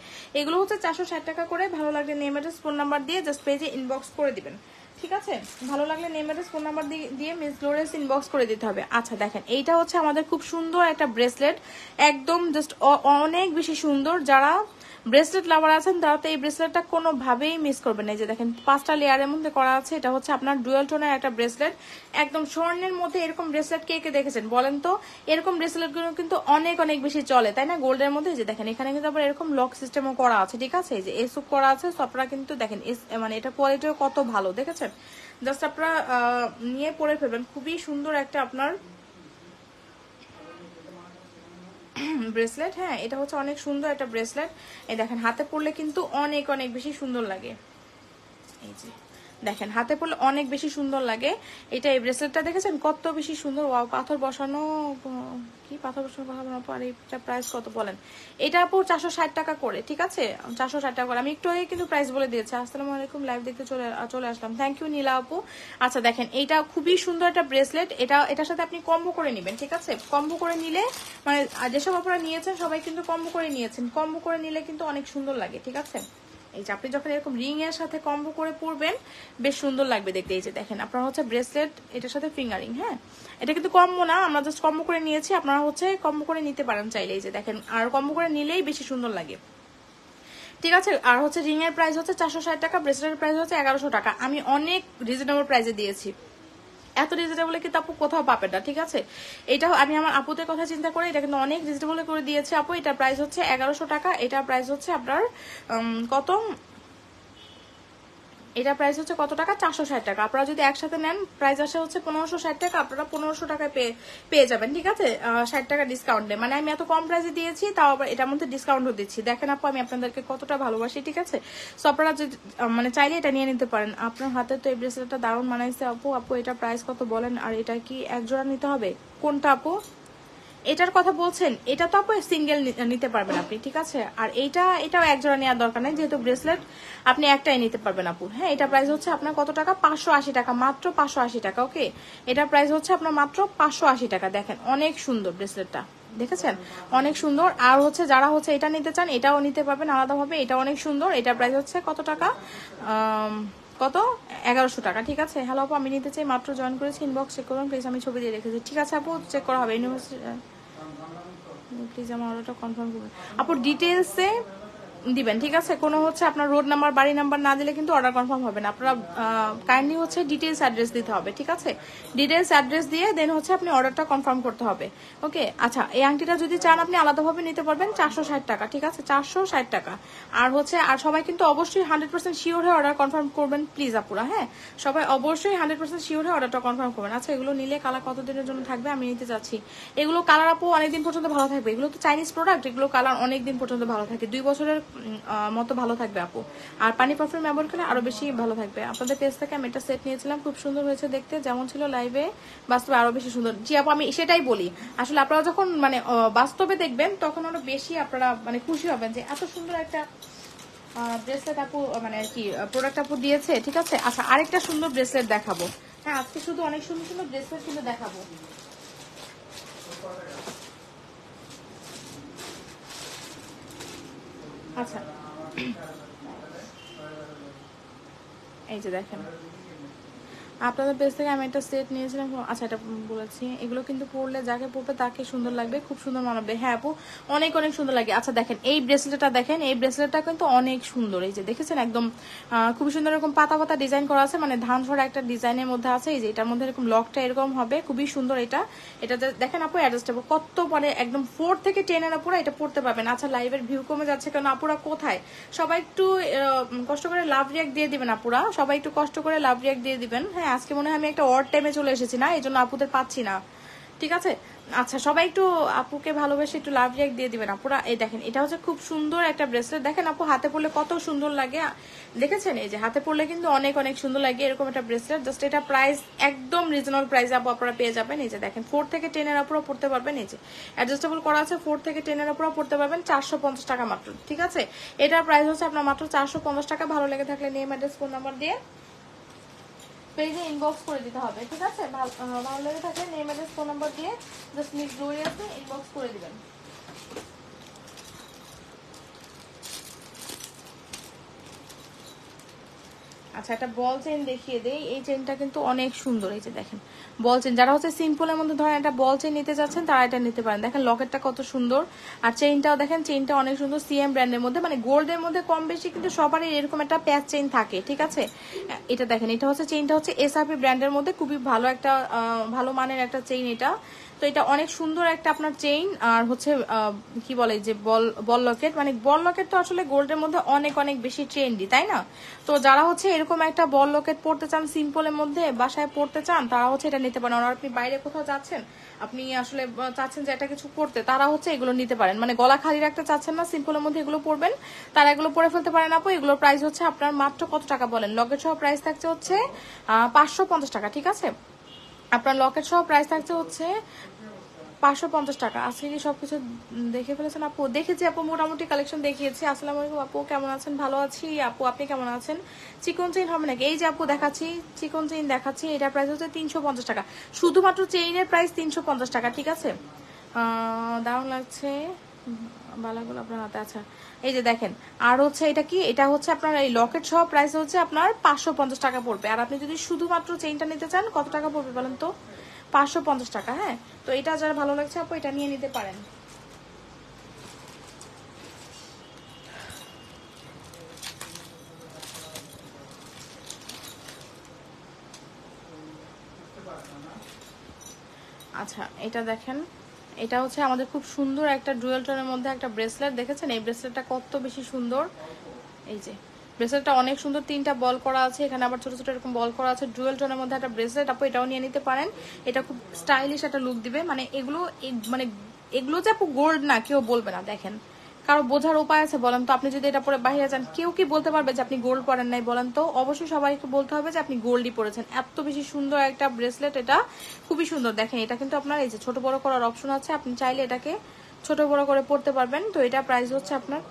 এগুলো হচ্ছে 460 টাকা করে। ভালো লাগলে নেম অ্যাড্রেস ফোন নাম্বার দিয়ে জাস্ট পেজে ইনবক্স করে দিবেন, ঠিক আছে। ভালো লাগলে নেম অ্যাড্রেস ফোন নাম্বার দিয়ে মিস গ্লোরিয়াস ইনবক্স করে দিতে হবে। আচ্ছা দেখেন, এইটা হচ্ছে আমাদের খুব সুন্দর একটা ব্রেসলেট, একদম জাস্ট অনেক বেশি সুন্দর। যারা ব্রেসলেট লাভার আছেন তারা তো এই ব্রেসলেটটা কোনোভাবেই মিস করবেন না। এই যে দেখেন, 5টা লেয়ারের মধ্যে করা আছে। এটা হচ্ছে আপনার ডুয়াল টোনের একটা ব্রেসলেট, একদম স্বর্ণের মধ্যে। এরকম ব্রেসলেট কে কে দেখেছেন বলেন তো? এরকম ব্রেসলেট গুলো কিন্তু অনেক অনেক বেশি চলে, তাই না, গোল্ডের মধ্যে। যে দেখেন, এখানে কিন্তু আবার এরকম লক সিস্টেমও করা আছে, ঠিক আছে। এই যে এসুপ করা আছে, সো আপনারা কিন্তু দেখেন মানে এটা কোয়ালিটিও কত ভালো দেখেছেন। জাস্ট আপনারা নিয়ে পরে ফেলবেন, খুবই সুন্দর একটা আপনার ব্রেসলেট। হ্যাঁ, এটা হচ্ছে অনেক সুন্দর একটা ব্রেসলেট। এই দেখেন, হাতে পরলে কিন্তু অনেক অনেক বেশি সুন্দর লাগে। এই যে দেখেন, হাতে পরলে অনেক বেশি সুন্দর লাগে। এটা এই ব্রেসলেটটা দেখেছেন কত বেশি সুন্দর। ওয়াও, পাথর বসানো, কি পাথর বসানো কথা বলার পর এইটা প্রাইস কত বলেন? এটা আপু 460 টাকা করে, ঠিক আছে। 460 টাকা করে। আমি একটু আগে কিন্তু প্রাইস বলে দিয়েছি। আসসালামু আলাইকুম, লাইভ দেখতে চলে আসলাম, থ্যাংক ইউ নীলা আপু। আচ্ছা দেখেন, এইটা খুবই সুন্দর একটা ব্রেসলেট। এটার সাথে আপনি কম্বো করে নেবেন, ঠিক আছে। কম্বো করে নিলে মানে যেসব আপনারা নিয়েছেন সবাই কিন্তু কম্বো করে নিয়েছেন, কম্বো করে নিলে কিন্তু অনেক সুন্দর লাগে, ঠিক আছে। এই যে আপনি যখন এরকম রিং এর সাথে কম্বো করে পরবেন বেশ সুন্দর লাগবে দেখতে। এই যে দেখেন, আপনারা হচ্ছে ব্রেসলেট, এটার সাথে ফিঙ্গারিং, হ্যাঁ এটা কিন্তু কম্বো না, আমরা জাস্ট কম্বো করে নিয়েছি। আপনারা হচ্ছে কম্বো করে নিতে পারেন চাইলে। এই যে দেখেন, আর কম্বো করে নিলেই বেশি সুন্দর লাগে, ঠিক আছে। আর হচ্ছে রিং এর প্রাইস হচ্ছে 460 টাকা, ব্রেসলেটের প্রাইস হচ্ছে 1100 টাকা। আমি অনেক রিজনেবল প্রাইসে দিয়েছি, এত রিজনেবল কিন্তু আপু কোথাও পাবেন না, ঠিক আছে। এটা আমি আমার আপুদের কথা চিন্তা করে এটা কিন্তু অনেক রিজনেবল করে দিয়েছি আপু। এটা প্রাইস হচ্ছে 1100 টাকা। এটা প্রাইস হচ্ছে আপনার কত, এটা প্রাইস হচ্ছে কত টাকা? 460 টাকা। আপনারা যদি একসাথে নেন প্রাইস আসে হচ্ছে 1560 টাকা। আপনারা 1500 টাকায় পেয়ে যাবেন, ঠিক আছে। 60 টাকা ডিসকাউন্টে, মানে আমি এত কম প্রাইসে দিয়েছি, তাও আবার এটার মধ্যে ডিসকাউন্টও দিচ্ছি। দেখেন আপু, আমি আপনাদেরকে কতটা ভালোবাসি, ঠিক আছে। সো আপনারা যদি মানে চাইলে এটা নিয়ে নিতে পারেন। আপনার হাতে তো এই ব্রেসলেটটা দারুণ মানাইছে আপু। আপু এটা প্রাইস কত বলেন? আর এটা কি এক জোড়া নিতে হবে? কোনটা আপু? এটার কথা বলছেন? এটা তো আপু সিঙ্গেল নিতে পারবেন আপনি, ঠিক আছে। আর এটাও এক জোড়া নেওয়ার দরকার নেই, যেহেতু ব্রেসলেট আপনি একটাই নিতে পারবেন আপু। হ্যাঁ, এটা প্রাইস হচ্ছে আপনার কত টাকা? 580 টাকা, মাত্র 580 টাকা। ওকে, এটা প্রাইস হচ্ছে আপনার মাত্র 580 টাকা। দেখেন অনেক সুন্দর ব্রেসলেটটা, দেখেছেন অনেক সুন্দর। আর হচ্ছে যারা হচ্ছে এটা নিতে চান এটাও নিতে পারবেন আলাদাভাবে, এটা অনেক সুন্দর। এটা প্রাইস হচ্ছে কত টাকা? কত? 1100 টাকা, ঠিক আছে। হ্যালো আপু, আমি নিতে চাই, মাত্র জয়েন করেছি, ইনবক্স চেক করুন প্লিজ, আমি ছবি দিয়ে রেখেছি, ঠিক আছে আপু, চেক করা হবে। ইউনিভার্সিটি প্লিজ আমার অর্ডারটা কনফার্ম করবেন আপু, ডিটেলসে দিবেন, ঠিক আছে। কোনো হচ্ছে আপনার রোড নাম্বার, বাড়ি নাম্বার না দিলে কিন্তু অর্ডার কনফার্ম হবে না। আপনারা কাইন্ডলি হচ্ছে ডিটেলস অ্যাড্রেস দিতে হবে, ঠিক আছে। ডিটেলস অ্যাড্রেস দিয়ে দেন হচ্ছে আপনি অর্ডারটা কনফার্ম করতে হবে, ওকে। আচ্ছা, এই আংটিটা যদি চান আপনি আলাদাভাবে নিতে পারবেন 460 টাকা, ঠিক আছে, 460 টাকা। আর হচ্ছে আর সবাই কিন্তু অবশ্যই 100% শিওর হয়ে অর্ডার কনফার্ম করবেন প্লিজ আপুরা, হ্যাঁ সবাই অবশ্যই 100% শিওর হয়ে অর্ডারটা কনফার্ম করবেন। আচ্ছা, এগুলো নিলে কালার কতদিনের জন্য থাকবে? আমি নিতে চাচ্ছি। এগুলো কালার আপু অনেকদিন পর্যন্ত ভালো থাকবে। এগুলো তো চাইনিজ প্রোডাক্ট, এগুলো কালার অনেকদিন পর্যন্ত ভালো থাকে, 2 বছরের মতো ভালো থাকবে আপু। আর পানি পারফিউম ব্যবহার করলে আরো বেশি ভালো থাকবে। আপনাদের পেজ থেকে আমি একটা সেট নিয়েছিলাম, খুব সুন্দর হয়েছে দেখতে, যেমন ছিল লাইভে বাস্তবে আরো বেশি সুন্দর। জি আপু, আমি সেটাই বলি, আসলে আপনারা যখন মানে বাস্তবে দেখবেন তখন আরো বেশি আপনারা মানে খুশি হবেন যে এত সুন্দর একটা ব্রেসলেট আপু মানে কি প্রোডাক্ট আপু দিয়েছে, ঠিক আছে। আচ্ছা, আরেকটা সুন্দর ব্রেসলেট দেখাবো। হ্যাঁ, আজকে শুধু অনেক সুন্দর সুন্দর ব্রেসলেট কিন্তু দেখাবো। আচ্ছা, এই যে দেখেন, আপনাদের পেজ থেকে আমি একটা সেট নিয়েছিলাম। আচ্ছা, এটা বলেছি, এগুলো কিন্তু পরলে যাকে পরবে তাকে সুন্দর লাগবে, খুব সুন্দর মানাবে। হ্যাঁ আপু, অনেক অনেক সুন্দর লাগে। আচ্ছা দেখেন এই ব্রেসলেটটা, দেখেন এই ব্রেসলেটটা কিন্তু অনেক সুন্দর। এই যে দেখেছেন, একদম খুব সুন্দর এরকম পাতা পাতা ডিজাইন করা আছে, মানে ধান ঝরা একটা ডিজাইনের মধ্যে আছে। এই যে এটার মধ্যে এরকম লকটা এরকম হবে, খুবই সুন্দর। এটা দেখেন আপু, অ্যাডজাস্টেবল কত, মানে একদম 4 থেকে 10 এর আপুরা এটা পড়তে পারবেন। আচ্ছা, লাইভের ভিউ কমে যাচ্ছে কেন আপুরা? কোথায়? সবাই একটু কষ্ট করে লাভ রিয়াক্ট দিয়ে দিবেন আপুরা, সবাই একটু কষ্ট করে লাভ রিয়াক্ট দিয়ে দিবেন। হ্যাঁ, আজকে মনে হয় আমি একটা অড টাইমে চলে এসেছি না, এই জন্য আপুদের পাচ্ছি না। ঠিক আছে, আচ্ছা সবাই একটু আপুকে ভালোবেসে একটু লাভ রিয়াক্ট দিয়ে দিবেন আপুরা। এই দেখেন, এটা হচ্ছে খুব সুন্দর একটা ব্রেসলেট। দেখেন আপু, হাতে পরলে কত সুন্দর লাগে, দেখেছেন? এই যে হাতে পরলে কিন্তু অনেক অনেক সুন্দর লাগে এরকম একটা ব্রেসলেট। জাস্ট এটা প্রাইস একদম রিজনেবল প্রাইসে আপু আপনারা পেয়ে যাবেন। এই যে দেখেন, 4 থেকে 10 এর আপুরা পড়তে পারবেন। এই যে অ্যাডজাস্টেবল করা আছে, 4 থেকে 10 এর আপুরা পড়তে পারবেন 450 টাকা মাত্র। ঠিক আছে, এটার প্রাইস হচ্ছে আপনার মাত্র 450 টাকা। ভালো লেগে থাকলে নেম, অ্যাড্রেস, ফোন নাম্বার দিয়ে পেজে ইনবক্স করে দিতে হবে। ঠিক আছে, ভালো লেগে থাকলে নেম, অ্যাড্রেস, ফোন নাম্বার দিয়ে জাস্ট মিস গ্লোরিয়াসে ইনবক্স করে দিবেন। আচ্ছা, একটা বল চেন দেখিয়ে দেই। এই চেনটা কিন্তু অনেক সুন্দর। এই যে দেখেন বল চেন, যারা হচ্ছে সিম্পলের মধ্যে ধরেন একটা বল চেন নিতে যাচ্ছেন তারা এটা নিতে পারেন। দেখেন লকেটটা কত সুন্দর, আর চেইনটাও দেখেন, চেইনটা অনেক সুন্দর। সিএম ব্র্যান্ডের মধ্যে, মানে গোল্ডের মধ্যে কম বেশি কিন্তু সবারই এরকম একটা প্যাচ চেইন থাকে। ঠিক আছে, এটা দেখেন, এটা হচ্ছে চেইনটা হচ্ছে এসআরপি ব্র্যান্ডের মধ্যে, খুবই ভালো একটা ভালো মানের একটা চেইন এটা। তো এটা অনেক সুন্দর একটা আপনার চেইন। আর হচ্ছে কি বলে যে বল লকেট, মানে বল লকেট তো আসলে গোল্ডের মধ্যে অনেক অনেক বেশি ট্রেন্ডি, তাই না? তো যারা হচ্ছে এরকম একটা বল লকেট পড়তে চান, সিম্পলের মধ্যে বাসায় পড়তে চান, তারা হচ্ছে এটা নিতে পারেন। আর আপনি বাইরে কোথাও যাচ্ছেন, আপনি আসলে চাচ্ছেন যে এটা কিছু করতে, তারা হচ্ছে এগুলো নিতে পারেন। মানে গলা খালি রাখতে চাচ্ছেন না, সিম্পলের মধ্যে এগুলো পরবেন, তারা এগুলো পরে ফেলতে পারেন আপু। এগুলোর প্রাইস হচ্ছে আপনার মাত্র কত টাকা বলেন? লকেট সহ প্রাইস থাকছে হচ্ছে 550 টাকা। ঠিক আছে, আপনার লকেট সহ প্রাইস থাকছে হচ্ছে 550 টাকা। আজকে কি সবকিছু দেখে ফেলেছেন আপু? দেখেছি আপু, মোটামুটি কালেকশন দেখিয়েছি। আসসালামু আলাইকুম আপু, কেমন আছেন? ভালো আছি আপু, আপনি কেমন আছেন? চিকন চেইন হবে নাকি? এই যে আপু দেখাচ্ছি, চিকন চেইন দেখাচ্ছি। এটার প্রাইস হচ্ছে 350 টাকা, শুধুমাত্র চেইনের প্রাইস 350 টাকা। ঠিক আছে, দারুণ লাগছে বালাগুলো আপনার হাতে। আচ্ছা, এই যে দেখেন, আর হচ্ছে এটা কি, এটা হচ্ছে আপনার এই লকেট সহ প্রাইস হচ্ছে আপনার 550 টাকা পড়বে। আর আপনি যদি শুধুমাত্র চেইনটা নিতে চান কত টাকা পড়বে বলেন তো? 550 টাকা। হ্যাঁ, তো এটা যারা ভালো লাগছে আপু এটা নিয়ে নিতে পারেন। আচ্ছা, এটা দেখেন, এটা হচ্ছে আমাদের খুব সুন্দর একটা ডুয়েল টোনের মধ্যে একটা ব্রেসলেট। দেখেছেন এই ব্রেসলেটটা কত বেশি সুন্দর? এই যে ব্রেসলেটটা অনেক সুন্দর, 3টা বল করা আছে, এখানে আবার ছোট ছোট এরকম বল করা আছে। ডুয়েল টোনের মধ্যে একটা ব্রেসলেট আপু, এটাও নিয়ে নিতে পারেন। এটা খুব স্টাইলিশ একটা লুক দিবে। মানে এগুলো মানে এগুলো যে আপু গোল্ড না কেউ বলবে না। দেখেন, কারো বোঝার উপায় আছে বলেন তো? আপনি যদি এটা পরে বাইরে যান, কেউ কি বলতে পারবে যে আপনি গোল্ড পরেন নাই বলেন তো? অবশ্যই সবাইকে বলতে হবে যে আপনি গোল্ডই পরেছেন। এত বেশি সুন্দর একটা ব্রেসলেট, এটা খুবই সুন্দর। দেখেন, এটা কিন্তু আপনার এই যে ছোট বড় করার অপশন আছে, আপনি চাইলে এটাকে ছোট বড় করে পড়তে পারবেন। তো এটা প্রাইস হচ্ছে আপনার,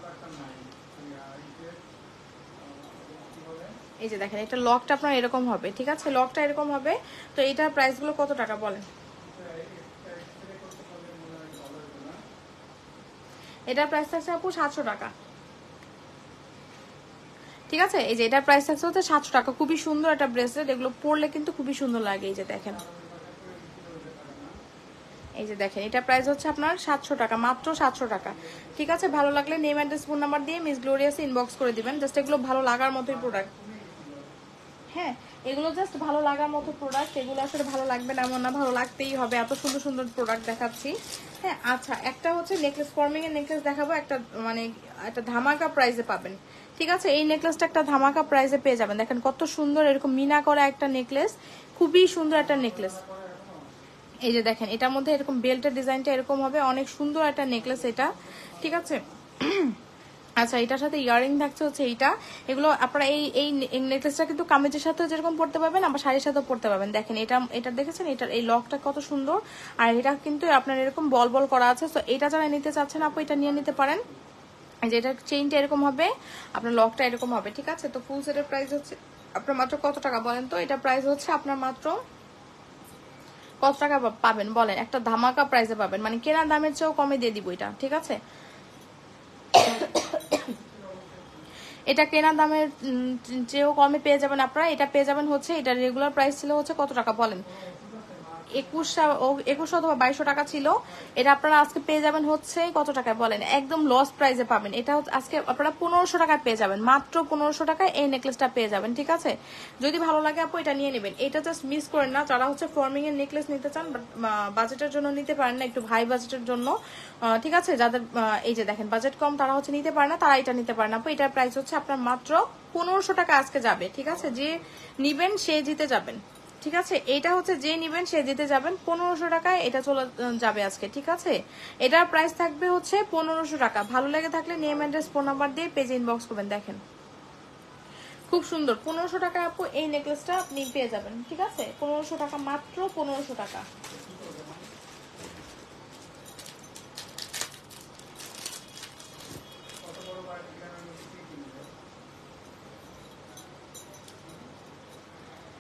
এই যে দেখেন, এটা লকটা আপনার এরকম হবে। ঠিক আছে, লকটা এরকম হবে। তো এটার প্রাইস গুলো কত টাকা বলেন? এটার প্রাইস থাকছে আপু 700 টাকা। ঠিক আছে, এই যে এটার প্রাইস থাকছে হচ্ছে 700 টাকা। খুবই সুন্দর একটা ব্রেসলেট, এগুলো পরলে কিন্তু খুবই সুন্দর লাগে। এই যে দেখেন, এই যে দেখেন, এটা প্রাইস হচ্ছে আপনার 700 টাকা, মাত্র 700 টাকা। ঠিক আছে, ভালো লাগলে নেম, অ্যাড্রেস, ফোন নাম্বার দিয়ে মিস গ্লোরিয়াসে ইনবক্স করে দিবেন। জাস্ট এগুলো ভালো লাগার মতোই প্রোডাক্ট। হ্যাঁ, এগুলো জাস্ট ভালো লাগার মতো প্রোডাক্ট। এগুলো আসলে ভালো লাগবে না এমন না, ভালো লাগতেই হবে, এত সুন্দর সুন্দর প্রোডাক্ট দেখাচ্ছি। হ্যাঁ, আচ্ছা, একটা হচ্ছে নেকলেস, ফর্মিং এর নেকলেস দেখাবো। একটা মানে একটা ধামাকা প্রাইসে পাবেন। ঠিক আছে, এই নেকলেসটা একটা ধামাকা প্রাইসে পেয়ে যাবেন। দেখেন কত সুন্দর, এরকম মিনা করা একটা নেকলেস, খুবই সুন্দর একটা নেকলেস। এই যে দেখেন, এটার মধ্যে এরকম বেল্টের ডিজাইনটা এরকম হবে, অনেক সুন্দর একটা নেকলেস এটা। ঠিক আছে, আচ্ছা, এটার সাথে ইয়ারিং থাকছে হচ্ছে এইটা। এগুলো আপনারা এই নেকলেসটা কিন্তু কামিজের সাথে যেরকম পড়তে পারবেন, আবার শাড়ির সাথেও পড়তে পারবেন। দেখেন, এটা দেখেছেন, এটার এই লকটা কত সুন্দর। আর এটা কিন্তু আপনার এরকম বল বল করা আছে। তো এটা যারা নিতে চাচ্ছেন আপু, এটা নিয়ে নিতে পারেন। এই যে এটার চেইনটা এরকম হবে, আপনার লকটা এরকম হবে। ঠিক আছে, তো ফুল সেটের প্রাইস হচ্ছে আপনার মাত্র কত টাকা বলেন তো? এটা প্রাইস হচ্ছে আপনার মাত্র কত টাকা পাবেন বলেন? একটা ধামাকা প্রাইসে পাবেন, মানে কেনার দামের চেয়েও কমে দিয়ে দিব এটা। ঠিক আছে, এটা কেনা দামের চেয়েও কমে পেয়ে যাবেন আপনারা। এটা পেয়ে যাবেন হচ্ছে, এটা রেগুলার প্রাইস ছিল হচ্ছে কত টাকা বলেন, 2100 অথবা 2200 টাকা ছিল। এটা আপনারা আজকে পেয়ে যাবেন হচ্ছে কত টাকায় বলেন, একদম লস প্রাইসে পাবেন। এটা আজকে আপনারা 1500 টাকায় পেয়ে যাবেন, মাত্র 1500 টাকায় এই নেকলেসটা পেয়ে যাবেন। ঠিক আছে, যদি ভালো লাগে আপু এটা নিয়ে নেবেন। এটা জাস্ট মিস করেন না, যারা হচ্ছে ফর্মিং এর নেকলেস নিতে চান বাজেটের জন্য নিতে পারেন না, একটু হাই বাজেটের জন্য, ঠিক আছে, যাদের এই যে দেখেন বাজেট কম তারা হচ্ছে নিতে পারে না, তারা এটা নিতে পারেন আপু। এটার প্রাইস হচ্ছে আপনার মাত্র 1500 টাকা আজকে যাবে। ঠিক আছে, যে নিবেন সে জিতে যাবেন। ঠিক আছে, এটা হচ্ছে যে নিবেন সে দিতে যাবেন 1500 টাকায়, এটা চলে যাবে আজকে। ঠিক আছে, এটার প্রাইস থাকবে হচ্ছে 1500 টাকা। ভালো লেগে থাকলে নেম অ্যাড্রেস ফোন নাম্বার দিয়ে পেজে ইনবক্স করবেন। দেখেন খুব সুন্দর, 1500 টাকা আপু এই নেকলেসটা আপনি পেয়ে যাবেন। ঠিক আছে, 1500 টাকা, মাত্র 1500 টাকা।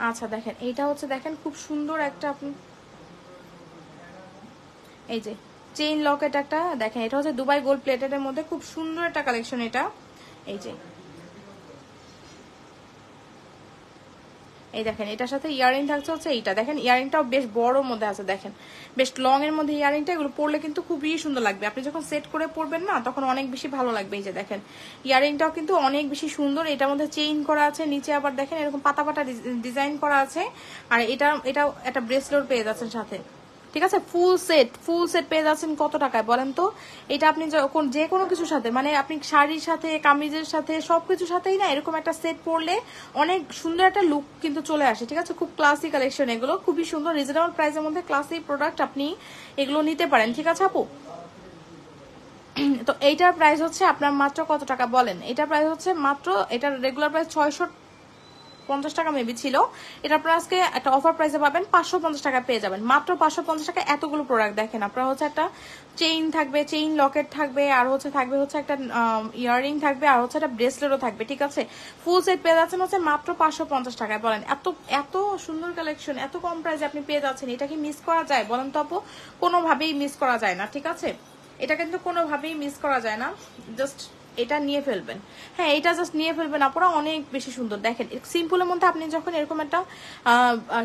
আচ্ছা দেখেন, এইটা হচ্ছে দেখেন খুব সুন্দর একটা, আপনি এই যে চেইন লকেট একটা দেখেন, এটা হচ্ছে দুবাই গোল্ড প্লেটের মধ্যে খুব সুন্দর একটা কালেকশন। এটা এই যে এই দেখেন, এটার সাথে ইয়ারিং থাকছে হচ্ছে এইটা, দেখেন ইয়ারিংটাও বেশ বড় মধ্যে আছে, দেখেন বেশ লং এর মধ্যে ইয়ারিংটা। এগুলো পরলে কিন্তু খুবই সুন্দর লাগবে, আপনি যখন সেট করে পরবেন না তখন অনেক বেশি ভালো লাগবে। এই যে দেখেন ইয়ারিংটাও কিন্তু অনেক বেশি সুন্দর, এটার মধ্যে চেইন করা আছে, নিচে আবার দেখেন এরকম পাতা পাতা ডিজাইন করা আছে। আর এটাও একটা ব্রেসলেট পেয়ে যাচ্ছেন সাথে। ঠিক আছে, ফুল সেট পেয়ে যাচ্ছেন কত টাকায় বলেন তো? এটা আপনি যখন যে কোনো কিছুর সাথে, মানে আপনি শাড়ির সাথে কামিজের সাথে সবকিছুর সাথেই না এরকম একটা সেট পরলে অনেক সুন্দর একটা লুক কিন্তু চলে আসে। ঠিক আছে, খুব ক্লাসি কালেকশন, এগুলো খুবই সুন্দর, রিজনেবল প্রাইসের মধ্যে ক্লাসি প্রোডাক্ট, আপনি এগুলো নিতে পারেন। ঠিক আছে আপু, তো এইটার প্রাইস হচ্ছে আপনার মাত্র কত টাকা বলেন? এটার প্রাইস হচ্ছে মাত্র, এটার রেগুলার প্রাইস 650 টাকা মেবি ছিল, এটা আপনারা আজকে একটা অফার প্রাইসে পাবেন 550 টাকা পেয়ে যাবেন, মাত্র 550 টাকা। এতগুলো প্রোডাক্ট দেখেন, আপনারা হচ্ছে একটা চেইন থাকবে, চেইন লকেট থাকবে, আর হচ্ছে থাকবে হচ্ছে একটা ইয়াররিং থাকবে, আর হচ্ছে একটা ব্রেসলেটও থাকবে। ঠিক আছে, ফুল সেট পেয়ে যাচ্ছেন হচ্ছে মাত্র 550 টাকায়। বলেন এত এত সুন্দর কালেকশন এত কম প্রাইসে আপনি পেয়ে যাচ্ছেন, এটা কি মিস করা যায় বলেন তো আপু? কোনোভাবেই মিস করা যায় না। ঠিক আছে, এটা কিন্তু কোনোভাবেই মিস করা যায় না, জাস্ট এটা নিয়ে ফেলবেন। হ্যাঁ, এটা জাস্ট নিয়ে ফেলবেন আপনারা, অনেক বেশি সুন্দর। দেখেন সিম্পলের মধ্যে আপনি যখন এরকম একটা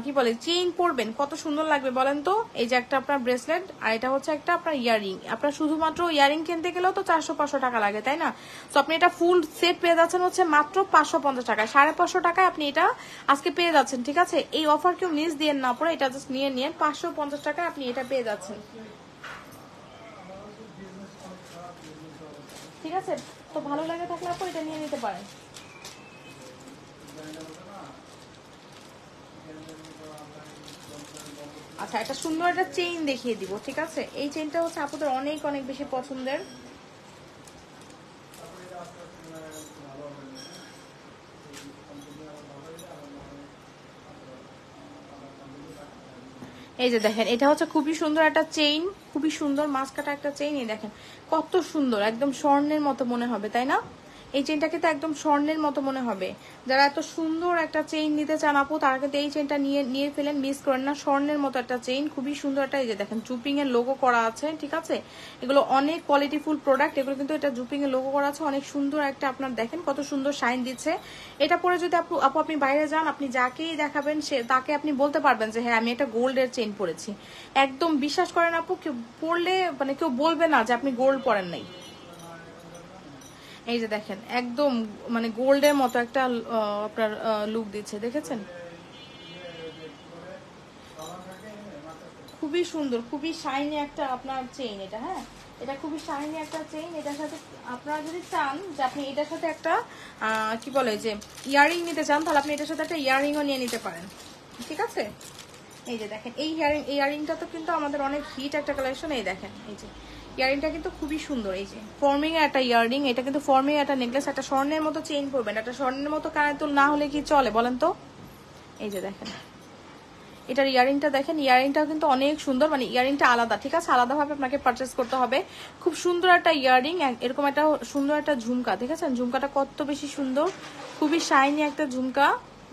কি বলে চেইন পরবেন কত সুন্দর লাগবে বলেন তো। এই যে একটা আপনার ব্রেসলেট, আর এটা হচ্ছে একটা আপনার ইয়ারিং। আপনার শুধুমাত্র ইয়ারিং কিনতে গেলেও তো 400-500 টাকা লাগে, তাই না? তো আপনি এটা ফুল সেট পেয়ে যাচ্ছেন হচ্ছে মাত্র 550 টাকা, 550 টাকায় আপনি এটা আজকে পেয়ে যাচ্ছেন। ঠিক আছে, এই অফার কেউ মিস দিয়ে না পরে, এটা জাস্ট নিয়ে 550 টাকায় আপনি এটা পেয়ে যাচ্ছেন। ঠিক আছে, তো ভালো লাগে থাকলে আপু এটা নিয়ে নিতে পারেন। আচ্ছা, একটা সুন্দর একটা চেইন দেখিয়ে দিব। ঠিক আছে, এই চেইনটা হচ্ছে আপুদের অনেক অনেক বেশি পছন্দের। এই যে দেখেন, এটা হচ্ছে খুবই সুন্দর একটা চেইন, খুবই সুন্দর মাস্কাটা একটা চেইন। এই দেখেন কত সুন্দর, একদম স্বর্ণের মতো মনে হবে, তাই না? এই চেইনটাকে তো একদম স্বর্ণের মতো মনে হবে। যারা এত সুন্দর একটা চেইন নিতে চান আপু, তারা কিন্তু এই চেইনটা নিয়ে ফেলেন, মিস করেন না। স্বর্ণের মতো একটা চেইন, খুবই সুন্দর একটা, এই যে দেখেন জুপিং এর লোগো করা আছে। ঠিক আছে, এগুলো অনেক কোয়ালিটিফুল প্রোডাক্ট, এগুলো কিন্তু এটা জুপিং এর লোগো করা আছে, অনেক সুন্দর একটা, আপনার দেখেন কত সুন্দর শাইন দিচ্ছে। এটা পরে যদি আপু আপনি বাইরে যান, আপনি যাকেই দেখাবেন তাকে আপনি বলতে পারবেন যে হ্যাঁ আমি একটা গোল্ডের চেইন পরেছি। একদম বিশ্বাস করেন আপু, কেউ পরলে মানে কেউ বলবে না যে আপনি গোল্ড পরেন নাই। এই যে দেখেন একদম মানে গোল্ডের মতো একটা আপনার লুক দিচ্ছে, দেখেছেন? খুবই সুন্দর, খুবই শাইনি একটা আপনার চেইন এটা। হ্যাঁ, এটা খুবই শাইনি একটা চেইন। এটার সাথে আপনারা যদি চান যে আপনি এটার সাথে একটা কি বলে যে ইয়ারিং নিতে চান, তাহলে আপনি এটার সাথে একটা ইয়ারিংও নিয়ে নিতে পারেন। ঠিক আছে, এই যে দেখেন এই ইয়ারিংটা তো কিন্তু আমাদের অনেক হিট একটা কালেকশন। এই দেখেন এই যে ইয়ারিংটা কিন্তু খুবই সুন্দর, এই যে ফর্মিং এর একটা ইয়ারিং, এটা কিন্তু ফর্মিং একটা নেকলেস, একটা স্বর্ণের মতো চেইন পরবেন, একটা স্বর্ণের মতো কানের দুল না হলে কি চলে বলেন তো? এই যে দেখেন এটার ইয়ারিংটা দেখেন, ইয়ারিংটাও কিন্তু অনেক সুন্দর, মানে ইয়ারিংটা আলাদা। ঠিক আছে, আলাদাভাবে আপনাকে পারচেস করতে হবে। খুব সুন্দর একটা ইয়ারিং, এরকম একটা সুন্দর একটা ঝুমকা, ঠিক আছে ঝুমকাটা কত বেশি সুন্দর, খুবই শাইনি একটা ঝুমকা।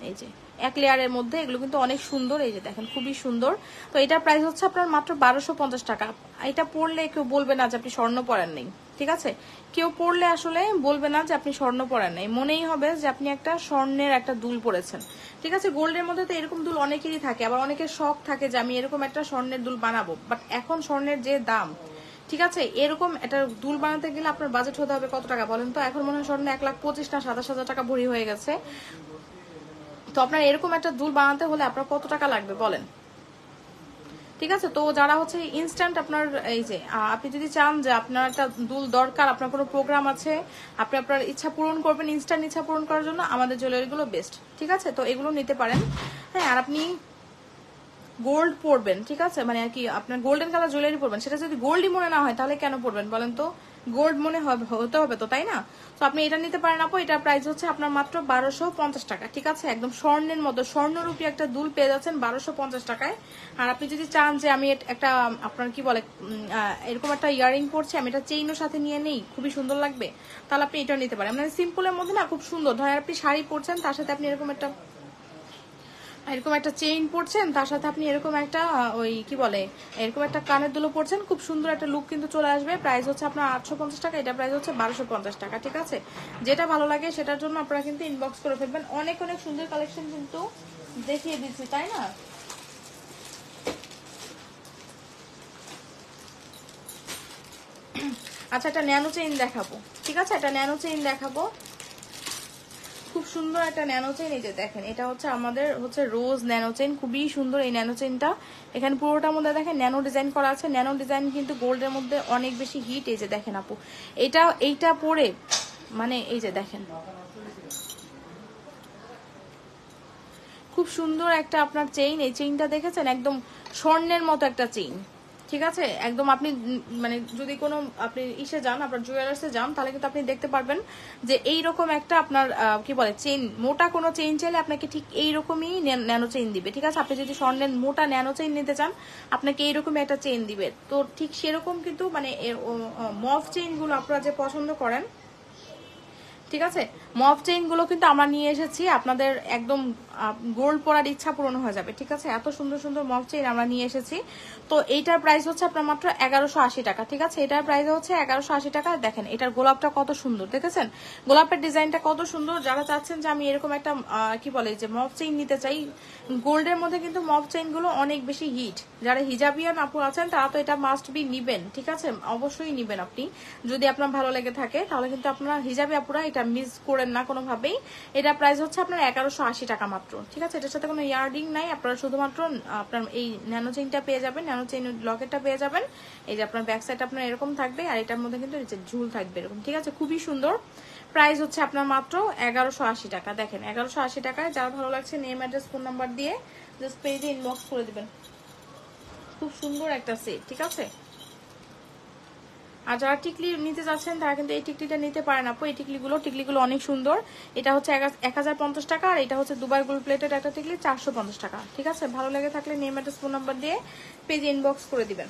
এই যে এক লেয়ারের মধ্যে, এগুলো কিন্তু অনেক সুন্দর। এই যে দেখেন খুবই সুন্দর। তো এটার প্রাইস হচ্ছে আপনার মাত্র 1250 টাকা। এটা পরলে কেউ বলবে না যে আপনি স্বর্ণ পরেন নেই, ঠিক আছে? কেউ পরলে আসলে বলবে না যে আপনি স্বর্ণ পরেন নেই, মনেই হবে যে আপনি একটা স্বর্ণের একটা দুল পরেছেন, ঠিক আছে? গোল্ডের মধ্যে তো এরকম দুল অনেকেরই থাকে, আবার অনেকের শখ থাকে যে আমি এরকম একটা স্বর্ণের দুল বানাবো, বাট এখন স্বর্ণের যে দাম, ঠিক আছে, এরকম একটা দুল বানাতে গেলে আপনার বাজেট হতে হবে কত টাকা বলেন তো? এখন মনে হয় স্বর্ণ 1,25,000 না 27,000 টাকা ভরি হয়ে গেছে। তো আপনার এরকম একটা দুল বানাতে হলে আপনার কত টাকা লাগবে বলেন, ঠিক আছে? তো যারা হচ্ছে ইনস্ট্যান্ট আপনার এই যে আপনি যদি চান যে আপনার একটা দুল দরকার, আপনার কোনো প্রোগ্রাম আছে, আপনি আপনার ইচ্ছা পূরণ করবেন, ইনস্ট্যান্ট ইচ্ছা পূরণ করার জন্য আমাদের জুয়েলারিগুলো বেস্ট, ঠিক আছে? তো এগুলো নিতে পারেন। হ্যাঁ, আর আপনি গোল্ড পরবেন, ঠিক আছে, মানে আর কি আপনার গোল্ডেন কালার জুয়েলারি পরবেন, সেটা যদি গোল্ডই মনে না হয় তাহলে কেন পরবেন বলেন তো? গোল্ড মনে হতে হবে তো, তাই না? তো আপনি এটা নিতে পারেন আপু। এটার প্রাইস হচ্ছে আপনার মাত্র 1250 টাকা, ঠিক আছে? একদম স্বর্ণের মতো স্বর্ণরূপী একটা দুল পেয়ে যাচ্ছেন 1250 টাকায়। আর আপনি যদি চান যে আমি একটা আপনার কি বলে এরকম একটা ইয়ারিং পরছি, আমি এটা চেইনের সাথে নিয়ে নেই, খুবই সুন্দর লাগবে, তাহলে আপনি এটা নিতে পারেন। মানে সিম্পলের মধ্যে না খুব সুন্দর। ধরেন আপনি শাড়ি পরছেন, তার সাথে আপনি এরকম একটা চেইন পরছেন, তার সাথে আপনি এরকম একটা ওই কি বলে এরকম একটা কানের দুলো পরছেন, খুব সুন্দর একটা লুক কিন্তু চলে আসবে। প্রাইস হচ্ছে আপনার 850 টাকা, এটা প্রাইস হচ্ছে 1250 টাকা, ঠিক আছে? যেটা ভালো লাগে সেটার জন্য আপনারা কিন্তু ইনবক্স করে ফেলবেন। অনেক অনেক সুন্দর কালেকশন কিন্তু দেখিয়ে দিচ্ছি, তাই না? আচ্ছা, একটা ন্যানো চেইন দেখাবো, ঠিক আছে? একটা ন্যানো চেইন দেখাবো, খুব সুন্দর একটা ন্যানো চেইন। এই যে দেখেন, এটা হচ্ছে আমাদের হচ্ছে রোজ ন্যানো চেইন, খুবই সুন্দর এই ন্যানো চেইনটা। এখানে পুরোটার মধ্যে দেখেন ন্যানো ডিজাইন করা আছে। ন্যানো ডিজাইন কিন্তু গোল্ডের মধ্যে অনেক বেশি হিট। এই যে দেখেন আপু, এইটা পরে মানে এই যে দেখেন খুব সুন্দর একটা আপনার চেইন। এই চেইনটা দেখেছেন, একদম স্বর্ণের মতো একটা চেইন, ঠিক আছে? একদম আপনি মানে যদি কোনো আপনি ইসে যান, আপনার জুয়েলার্সে যান, তাহলে কিন্তু আপনি দেখতে পারবেন যে এইরকম একটা আপনার কি বলে চেইন, মোটা কোনো চেইন চাইলে আপনাকে ঠিক এইরকমই ন্যানো চেইন দিবে, ঠিক আছে? আপনি যদি স্বর্ণের মোটা ন্যানো চেইন নিতে চান, আপনাকে এইরকমই একটা চেইন দিবে। তো ঠিক সেরকম কিন্তু মানে মফ চেইনগুলো আপনারা যে পছন্দ করেন, ঠিক আছে, মফ চেইন গুলো কিন্তু আমরা নিয়ে এসেছি, আপনাদের একদম গোল্ড পরার ইচ্ছা পূরণ হয়ে যাবে, ঠিক আছে? এত সুন্দর সুন্দর মফ চেইন আমরা নিয়ে এসেছি। তো এইটার প্রাইস হচ্ছে আপনার মাত্র 1180 টাকা, ঠিক আছে? এটার প্রাইস হচ্ছে 1180 টাকা। দেখেন এটার গোলাপটা কত সুন্দর, দেখেছেন গোলাপের ডিজাইনটা কত সুন্দর। যারা চাচ্ছেন যে আমি এরকম একটা কি বলে যে মফ চেইন নিতে চাই, গোল্ডের মধ্যে কিন্তু মফ চেইন গুলো অনেক বেশি হিট। যারা হিজাবিয়ান আপু আছেন তারা তো এটা মাস্ট বি নিবেন, ঠিক আছে? অবশ্যই নিবেন আপনি, যদি আপনার ভালো লেগে থাকে তাহলে কিন্তু আপনার হিজাবি আপুরা এটা মিস করেন না কোনোভাবেই। এটা প্রাইস হচ্ছে আপনার 1180 টাকা মাত্র, ঠিক আছে? এটার সাথে কোনো ইয়াররিং নাই, আপনারা শুধুমাত্র আপনার এই ন্যানো চেইনটা পেয়ে যাবেন, ন্যানো চেইন লকেটটা পেয়ে যাবেন। এই যে আপনার ব্যাক সাইড আপনার এরকম থাকবে, আর এটার মধ্যে কিন্তু ঝুল থাকবে এরকম, ঠিক আছে? খুবই সুন্দর। প্রাইস হচ্ছে আপনার মাত্র 1180 টাকা। দেখেন 1180 টাকায়, যার ভালো লাগছে নেম অ্যাড্রেস ফোন নাম্বার দিয়ে জাস্ট পেজে ইনবক্স করে দিবেন। খুব সুন্দর একটা সেট, ঠিক আছে? আর যারা টিকলি নিতে যাচ্ছেন তারা কিন্তু এই টিকলিটা নিতে পারেন আপু। এই টিকলিগুলো অনেক সুন্দর। এটা হচ্ছে 1050 টাকা, আর এটা হচ্ছে দুবাই গোল্ড প্লেটেড একটা টিকলি 450 টাকা, ঠিক আছে? ভালো লেগে থাকলে নেম অ্যাড্রেস ফোন নাম্বার দিয়ে পেজে ইনবক্স করে দিবেন।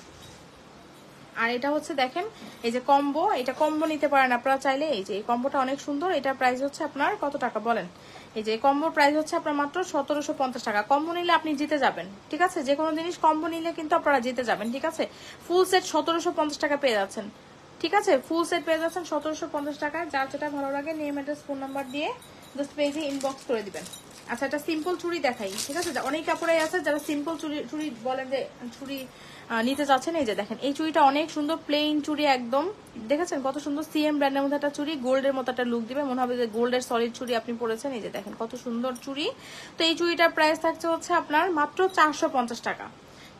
আর এটা হচ্ছে দেখেন এই যে কম্বো, এটা কম্বো নিতে পারেন আপনারা চাইলে। এই যে এই কম্বোটা অনেক সুন্দর। এটার প্রাইস হচ্ছে আপনার কত টাকা বলেন? এই যে কম্বোর প্রাইস হচ্ছে আপনার মাত্র 1750 টাকা। কম্বো নিলে আপনি জিতে যাবেন, ঠিক আছে? যে কোনো জিনিস কম্বো নিলে কিন্তু আপনারা জিতে যাবেন, ঠিক আছে? ফুল সেট 1750 টাকা পেয়ে যাচ্ছেন, ঠিক আছে? ফুল সেট পেয়ে যাচ্ছেন 1750 টাকায়। যার যেটা ভালো লাগে নেম অ্যাড্রেস ফোন নাম্বার দিয়ে জাস্ট পেজে ইনবক্স করে দিবেন। আচ্ছা, একটা সিম্পল চুড়ি দেখাই, ঠিক আছে? অনেক কাপড়াই আছে যারা সিম্পল চুড়ি বলেন যে চুড়ি নিতে চাচ্ছেন। এই যে দেখেন এই চুড়িটা অনেক সুন্দর, প্লেন চুড়ি একদম, দেখেছেন কত সুন্দর? সিএম ব্র্যান্ডের মধ্যে একটা চুড়ি, গোল্ডের মতো একটা লুক দিবে, মনে হবে যে গোল্ডের সলিড চুড়ি আপনি পরেছেন। এই যে দেখেন কত সুন্দর চুড়ি। তো এই চুড়িটার প্রাইস থাকছে হচ্ছে আপনার মাত্র 450 টাকা,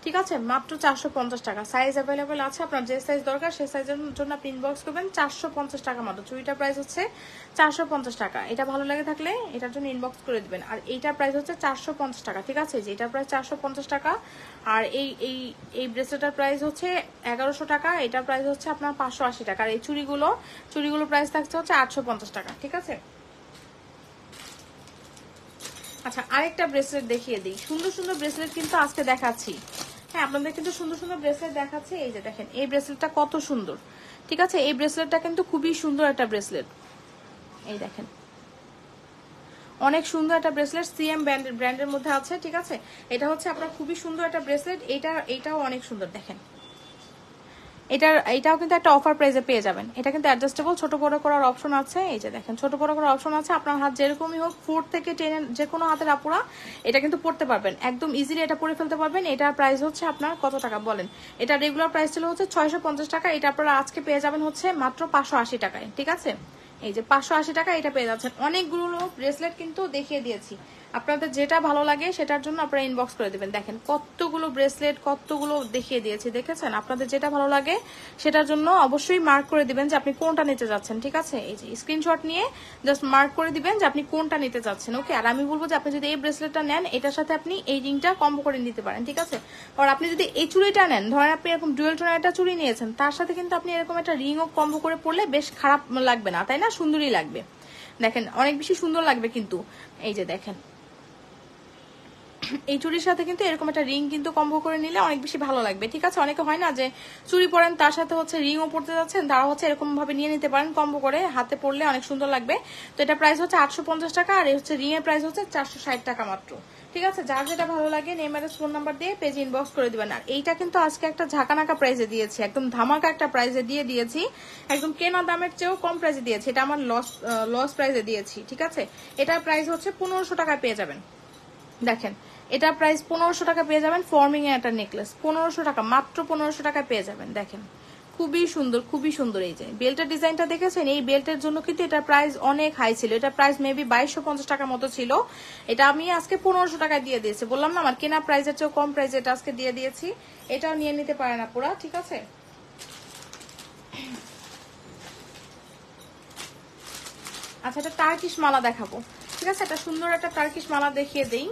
ঠিক আছে? মাত্র 450 টাকা। সাইজ অ্যাভেলেবেল আছে, আপনার যে সাইজ দরকার সেই সাইজের জন্য আপনি ইনবক্স করবেন। 450 টাকা মাত্র। চুড়িটার প্রাইস হচ্ছে 450 টাকা। এটা ভালো লাগে থাকলে এটার জন্য ইনবক্স করে দিবেন। আর এইটার প্রাইস হচ্ছে 450 টাকা, ঠিক আছে? যে এটার প্রাইস 450 টাকা। আর এই ব্রেসলেটের প্রাইস হচ্ছে 1100 টাকা। এটার প্রাইস হচ্ছে আপনার 580 টাকা। আর এই চুড়িগুলো প্রাইস থাকছে হচ্ছে 850 টাকা, ঠিক আছে? আচ্ছা, আরেকটা ব্রেসলেট দেখিয়ে দিই। সুন্দর সুন্দর ব্রেসলেট কিন্তু আজকে দেখাচ্ছি। হ্যাঁ, আপনাদের কিন্তু সুন্দর সুন্দর ব্রেসলেট দেখাচ্ছে। এই যে দেখেন এই ব্রেসলেটটা কত সুন্দর, ঠিক আছে? এই ব্রেসলেটটা কিন্তু খুবই সুন্দর একটা ব্রেসলেট। এই দেখেন অনেক সুন্দর একটা ব্রেসলেট, সিএম ব্র্যান্ডের মধ্যে আছে, ঠিক আছে। এটা হচ্ছে আপনার খুবই সুন্দর একটা ব্রেসলেট, এটাও অনেক সুন্দর। দেখেন এটাও কিন্তু একটা অফার প্রাইসে পেয়ে যাবেন। এটা কিন্তু অ্যাডজাস্টেবল, ছোট বড় করার অপশন আছে। এই যে দেখেন ছোট বড় করার অপশন আছে। আপনার হাত যেরকমই হোক, 4 থেকে 10 যে কোনো হাতের আপুরা এটা কিন্তু পড়তে পারবেন, একদম ইজিলি এটা পরে ফেলতে পারবেন। এটার প্রাইস হচ্ছে আপনার কত টাকা বলেন? এটা রেগুলার প্রাইস ছিল হচ্ছে 650 টাকা, এটা আপনারা আজকে পেয়ে যাবেন হচ্ছে মাত্র 580 টাকায়, ঠিক আছে। এই যে 580 টাকা এটা পেয়ে যাচ্ছেন। অনেকগুলো ব্রেসলেট কিন্তু দেখিয়ে দিয়েছি, আপনাদের যেটা ভালো লাগে সেটার জন্য আপনারা ইনবক্স করে দিবেন। দেখেন কতগুলো ব্রেসলেট, কতগুলো দেখিয়ে দিয়েছি, দেখেছেন? আপনাদের যেটা ভালো লাগে সেটার জন্য অবশ্যই মার্ক করে দিবেন যে আপনি কোনটা নিতে যাচ্ছেন, ঠিক আছে। এই যে স্ক্রিনশট নিয়ে জাস্ট মার্ক করে দিবেন যে আপনি কোনটা নিতে যাচ্ছেন, ওকে। আর আমি বলবো যে আপনি যদি এই ব্রেসলেটটা নেন, এটার সাথে আপনি এই রিংটা কম্বো করে নিতে পারেন, ঠিক আছে। আর আপনি যদি এই চুড়িটা নেন, ধরেন আপনি এরকম ডুয়েল টোনের একটা চুড়ি নিয়েছেন, তার সাথে কিন্তু আপনি এরকম একটা রিংও কম্বো করে পরলে বেশ খারাপ লাগবে না, তাই না? সুন্দরই লাগবে। দেখেন অনেক বেশি সুন্দর লাগবে কিন্তু। এই যে দেখেন এই চুড়ির সাথে কিন্তু এরকম একটা রিং কিন্তু কম্বো করে নিলে অনেক বেশি ভালো লাগবে, ঠিক আছে। অনেকে হয় না যে চুড়ি পরেন তার সাথে হচ্ছে রিংও পরতে যাচ্ছেন, তারা হচ্ছে এরকম ভাবে নিয়ে নিতে পারেন কম্বো করে, হাতে পরলে অনেক সুন্দর লাগবে। তো এটা প্রাইস হচ্ছে 850 টাকা, আর এই হচ্ছে রিং এর প্রাইস হচ্ছে 460 টাকা মাত্র, ঠিক আছে। যার যেটা ভালো লাগে নেম অ্যাড্রেস ফোন নাম্বার দিয়ে পেজে ইনবক্স করে দিবেন। আর এইটা কিন্তু আজকে একটা ঝাঁকানাকা প্রাইসে দিয়েছি, একদম ধামাকা একটা প্রাইসে দিয়ে দিয়েছি, একদম কেনা দামের চেয়েও কম প্রাইসে দিয়েছি। এটা আমার লস প্রাইসে দিয়েছি, ঠিক আছে। এটার প্রাইস হচ্ছে 1500 টাকায় পেয়ে যাবেন। দেখেন এটা প্রাইস 1500 টাকা পেয়ে যাবেন। ফর্মিং এর একটা নেকলেস 1500 টাকা, মাত্র 1500 টাকা পেয়ে যাবেন। দেখেন খুবই সুন্দর, খুবই সুন্দর। এই যে বেল্টের ডিজাইনটা দেখেছেন, এই বেল্টের জন্য কিন্তু এটা প্রাইস অনেক হাই ছিল, এটা প্রাইস মেবি 2250 টাকার মতো ছিল। এটা আমি আজকে 1500 টাকায় দিয়ে দিয়েছি, বললাম না আমার কেনা প্রাইসের চেয়ে কম প্রাইসে এটা আজকে দিয়ে দিয়েছি। এটাও নিয়ে নিতে পারেন আপুরা, ঠিক আছে। আচ্ছা এটা টার্কিশ মালা দেখাবো, ঠিক আছে। এটা সুন্দর একটা টার্কিশ মালা দেখিয়ে দেই।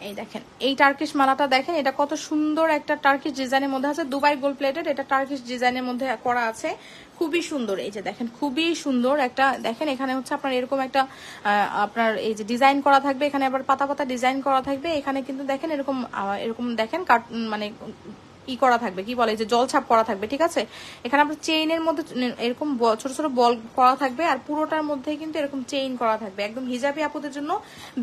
এই দেখেন এই টার্কিশ মালাটা দেখেন, এটা কত সুন্দর একটা টার্কিশ ডিজাইনের মধ্যে আছে, দুবাই গোল্ড প্লেটেড, এটা টার্কিশ ডিজাইনের মধ্যে করা আছে, খুবই সুন্দর। এই যে দেখেন খুবই সুন্দর একটা, দেখেন এখানে হচ্ছে আপনার এরকম একটা আপনার এই যে ডিজাইন করা থাকবে, এখানে আবার পাতা পাতা ডিজাইন করা থাকবে, এখানে কিন্তু দেখেন এরকম এরকম দেখেন মানে করা থাকবে, কি বলে যে জলছাপ করা থাকবে, ঠিক আছে। এখানে আপনার চেইনের মধ্যে এরকম ছোট ছোট বল করা থাকবে, আর পুরোটার মধ্যে কিন্তু এরকম চেইন করা থাকবে, একদম হিজাবি আপুদের জন্য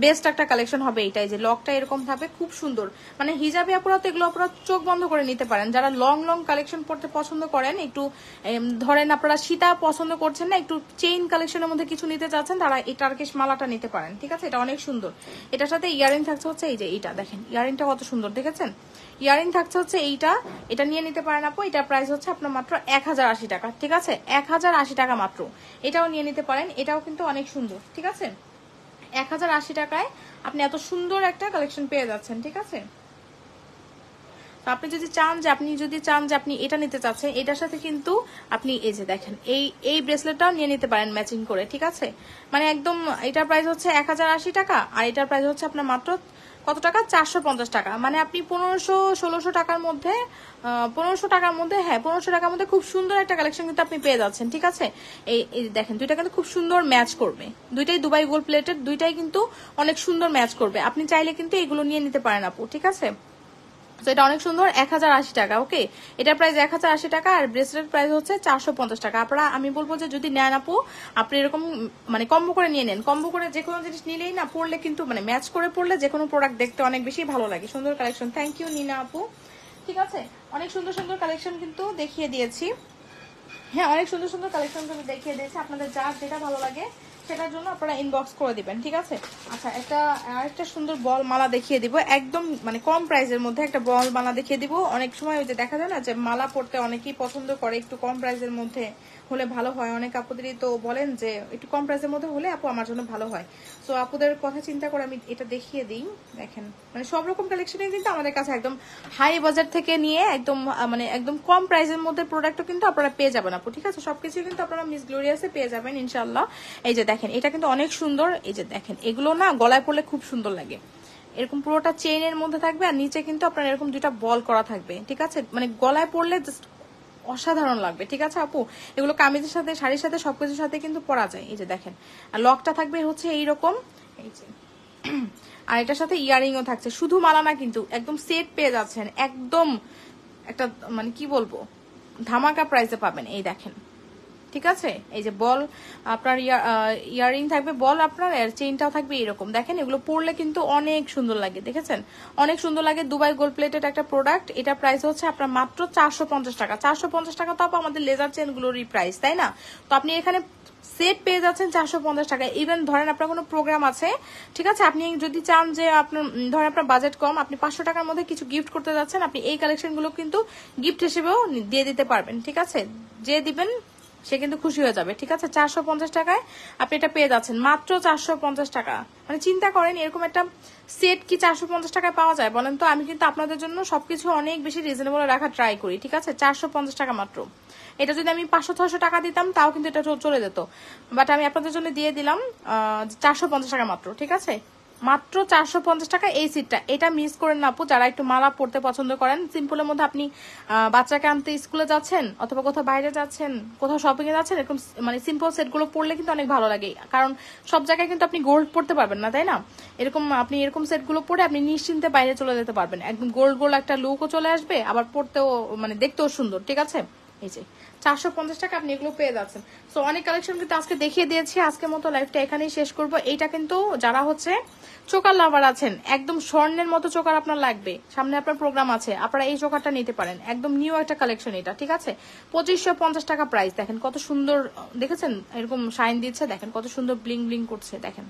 বেস্ট একটা কালেকশন হবে এইটাই। যে লকটা এরকম থাকবে, খুব সুন্দর, মানে হিজাবি আপুরা তো এগুলো আপনারা চোখ বন্ধ করে নিতে পারেন। যারা লং লং কালেকশন পড়তে পছন্দ করেন, একটু ধরেন আপনারা সীতা পছন্দ করছেন না, একটু চেইন কালেকশনের মধ্যে কিছু নিতে চাচ্ছেন, তারা এই টার্কিশ মালাটা নিতে পারেন, ঠিক আছে। এটা অনেক সুন্দর। এটার সাথে ইয়ারিং থাকছে হচ্ছে এই যে এইটা, দেখেন ইয়ারিংটা কত সুন্দর, দেখেছেন। ইয়ারিং থাকছে হচ্ছে এইটা, এটা নিয়ে নিতে পারেন আপু। এটা প্রাইস হচ্ছে আপনার মাত্র 1080 টাকা, ঠিক আছে। 1080 টাকা মাত্র, এটাও নিয়ে নিতে পারেন। এটাও কিন্তু অনেক সুন্দর, ঠিক আছে। 1080 টাকায় আপনি এত সুন্দর একটা কালেকশন পেয়ে যাচ্ছেন, ঠিক আছে। তো আপনি যদি চান যে আপনি এটা নিতে চাচ্ছেন, এটার সাথে কিন্তু আপনি এই যে দেখেন এই ব্রেসলেটটাও নিয়ে নিতে পারেন ম্যাচিং করে, ঠিক আছে। মানে একদম এটার প্রাইস হচ্ছে 1080 টাকা, আর এটার প্রাইস হচ্ছে আপনার মাত্র কত টাকা? 450 টাকা। মানে আপনি 1500-1600 টাকার মধ্যে 1500 টাকার মধ্যে, হ্যাঁ 1500 টাকার মধ্যে খুব সুন্দর একটা কালেকশন কিন্তু আপনি পেয়ে যাচ্ছেন, ঠিক আছে। এই দেখেন দুইটা কিন্তু খুব সুন্দর ম্যাচ করবে, দুইটাই দুবাই গোল্ড প্লেটেড, দুইটাই কিন্তু অনেক সুন্দর ম্যাচ করবে। আপনি চাইলে কিন্তু এগুলো নিয়ে নিতে পারেন আপু, ঠিক আছে। তো এটা অনেক সুন্দর, 1080 টাকা, ওকে। এটার প্রাইস 1080 টাকা, আর ব্রেসলেট প্রাইস হচ্ছে 450 টাকা। আপনারা আমি বলবো যে যদি নেন আপু, আপনি এরকম মানে কম্বো করে নিয়ে নেন। কম্বো করে যে কোনো জিনিস নিলেই না পড়লে কিন্তু মানে ম্যাচ করে পড়লে যে কোনো প্রোডাক্ট দেখতে অনেক বেশি ভালো লাগে। সুন্দর কালেকশন, থ্যাংক ইউ নিনা আপু, ঠিক আছে। অনেক সুন্দর সুন্দর কালেকশন কিন্তু দেখিয়ে দিয়েছি, হ্যাঁ অনেক সুন্দর সুন্দর কালেকশন কিন্তু দেখিয়ে দিয়েছি। আপনাদের যার যেটা ভালো লাগে সেটার জন্য আপনারা ইনবক্স করে দিবেন, ঠিক আছে। আচ্ছা আরেকটা সুন্দর বল মালা দেখিয়ে দিব, একদম মানে কম প্রাইসের মধ্যে একটা বল মালা দেখিয়ে দিব। অনেক সময় ওই যে দেখা যায় না যে মালা পরতে অনেকেই পছন্দ করে, একটু কম প্রাইসের মধ্যে হলে ভালো হয়। অনেক আপুদেরই তো বলেন যে একটু কম প্রাইসের মধ্যে হলে আপু আমার জন্য ভালো হয়। সো আপুদের কথা চিন্তা করে আমি এটা দেখিয়ে দিই। দেখেন মানে সব রকম কালেকশনই কিন্তু আমাদের কাছে একদম হাই বাজার থেকে নিয়ে একদম মানে একদম কম প্রাইসের মধ্যে প্রোডাক্টও কিন্তু আপনারা পেয়ে যাবেন আপু, ঠিক আছে। সবকিছু কিন্তু আপনারা মিস গ্লোরিয়াসে পেয়ে যাবেন ইনশাল্লাহ। এই যে দেখেন এটা কিন্তু অনেক সুন্দর, এই যে দেখেন এগুলো না গলায় পরলে খুব সুন্দর লাগে, এরকম পুরোটা চেইনের মধ্যে থাকবে, আর নিচে কিন্তু আপনার এরকম দুইটা বল করা থাকবে, ঠিক আছে। মানে গলায় পরলে জাস্ট অসাধারণ লাগবে, ঠিক আছে আপু। এগুলো কামিজের সাথে, শাড়ির সাথে, সবকিছুর সাথে কিন্তু পরা যায়। এই যে দেখেন, আর লকটা থাকবে হচ্ছে এইরকম, এই যে আর এটার সাথে ইয়ারিংও থাকছে। শুধু মালা না কিন্তু, একদম সেট পেয়ে যাচ্ছেন, একদম একটা মানে কি বলবো ধামাকা প্রাইসে পাবেন। এই দেখেন ঠিক আছে। এই যে বল আপনার ইয়ারিং থাকবে, বল আপনার চেইনটাও থাকবে এরকম। দেখেন এগুলো পরলে কিন্তু অনেক সুন্দর লাগে, দেখেছেন অনেক সুন্দর লাগে। দুবাই গোল্ড প্লেটেড একটা প্রোডাক্ট, এটা প্রাইস হচ্ছে আপনার মাত্র 450 টাকা। 450 টাকা তো আমাদের লেজার চেনগুলোরই প্রাইস, তাই না? তো আপনি এখানে সেট পেয়ে যাচ্ছেন 450 টাকায়। ইভেন ধরেন আপনার কোনো প্রোগ্রাম আছে, ঠিক আছে, আপনি যদি চান যে আপনার ধরেন আপনার বাজেট কম, আপনি 500 টাকার মধ্যে কিছু গিফট করতে যাচ্ছেন, আপনি এই কালেকশনগুলো কিন্তু গিফট হিসেবেও দিয়ে দিতে পারবেন, ঠিক আছে। যে দিবেন সে কিন্তু খুশি হয়ে যাবে, ঠিক আছে। 450 টাকায় আপনি এটা পেয়ে যাচ্ছেন, মাত্র 450 টাকা। মানে চিন্তা করেন এরকম একটা সেট কি 450 টাকায় পাওয়া যায় বলেন তো? আমি কিন্তু আপনাদের জন্য সবকিছু অনেক বেশি রিজনেবল রাখার ট্রাই করি, ঠিক আছে। 450 টাকা মাত্র। এটা যদি আমি 500-600 টাকা দিতাম তাও কিন্তু এটা চলে যেত, বাট আমি আপনাদের জন্য দিয়ে দিলাম 450 টাকা মাত্র, ঠিক আছে। মাত্র 450 টাকা এই সিটটা। এটা মিস করেন না আপু, যারা একটু মালা পড়তে পছন্দ করেন। সিম্পলের মধ্যে আপনি বাচ্চাকে আনতে স্কুলে যাচ্ছেন অথবা কোথাও বাইরে যাচ্ছেন, কোথাও শপিং এ যাচ্ছেন, এরকম মানে সিম্পল সেটগুলো পরলে কিন্তু অনেক ভালো লাগে। কারণ সব জায়গায় কিন্তু আপনি গোল্ড পড়তে পারবেন না, তাই না? এরকম আপনি এরকম সেটগুলো পরে আপনি নিশ্চিন্তে বাইরে চলে যেতে পারবেন, একদম গোল্ড গোল্ড একটা লুকও চলে আসবে, আবার পড়তেও মানে দেখতেও সুন্দর, ঠিক আছে। এই যে 450 টাকা আপনি এগুলো পেয়ে যাচ্ছেন। সো অনেক কালেকশন কিন্তু আজকে দেখিয়ে দিয়েছি। আজকের মতো লাইভটা এখানেই শেষ করব। এইটা কিন্তু যারা হচ্ছে চোকার লাভার আছেন, একদম স্বর্ণের মতো চোকার আপনার লাগবে, সামনে আপনার প্রোগ্রাম আছে, আপনারা এই চোকারটা নিতে পারেন। একদম নিউ একটা কালেকশন এটা, ঠিক আছে। 2550 টাকা প্রাইস। দেখেন কত সুন্দর, দেখেছেন এরকম শাইন দিচ্ছে, দেখেন কত সুন্দর ব্লিং ব্লিং করছে, দেখেন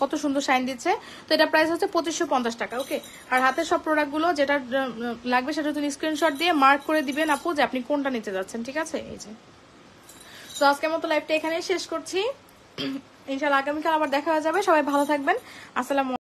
কত সুন্দর শাইন দিচ্ছে। তো এটা প্রাইস হচ্ছে 2550 টাকা, ওকে। আর হাতের সব প্রোডাক্ট গুলো যেটা লাগবে সেটা তুমি স্ক্রিনশট দিয়ে মার্ক করে দিবেন আপু যে আপনি কোনটা নিতে যাচ্ছেন, ঠিক আছে। এই যে তো আজকের মতো লাইভটা এখানেই শেষ করছি। ইনশাআল্লাহ আগামীকাল আবার দেখা হয়ে যাবে। সবাই ভালো থাকবেন। আসসালামু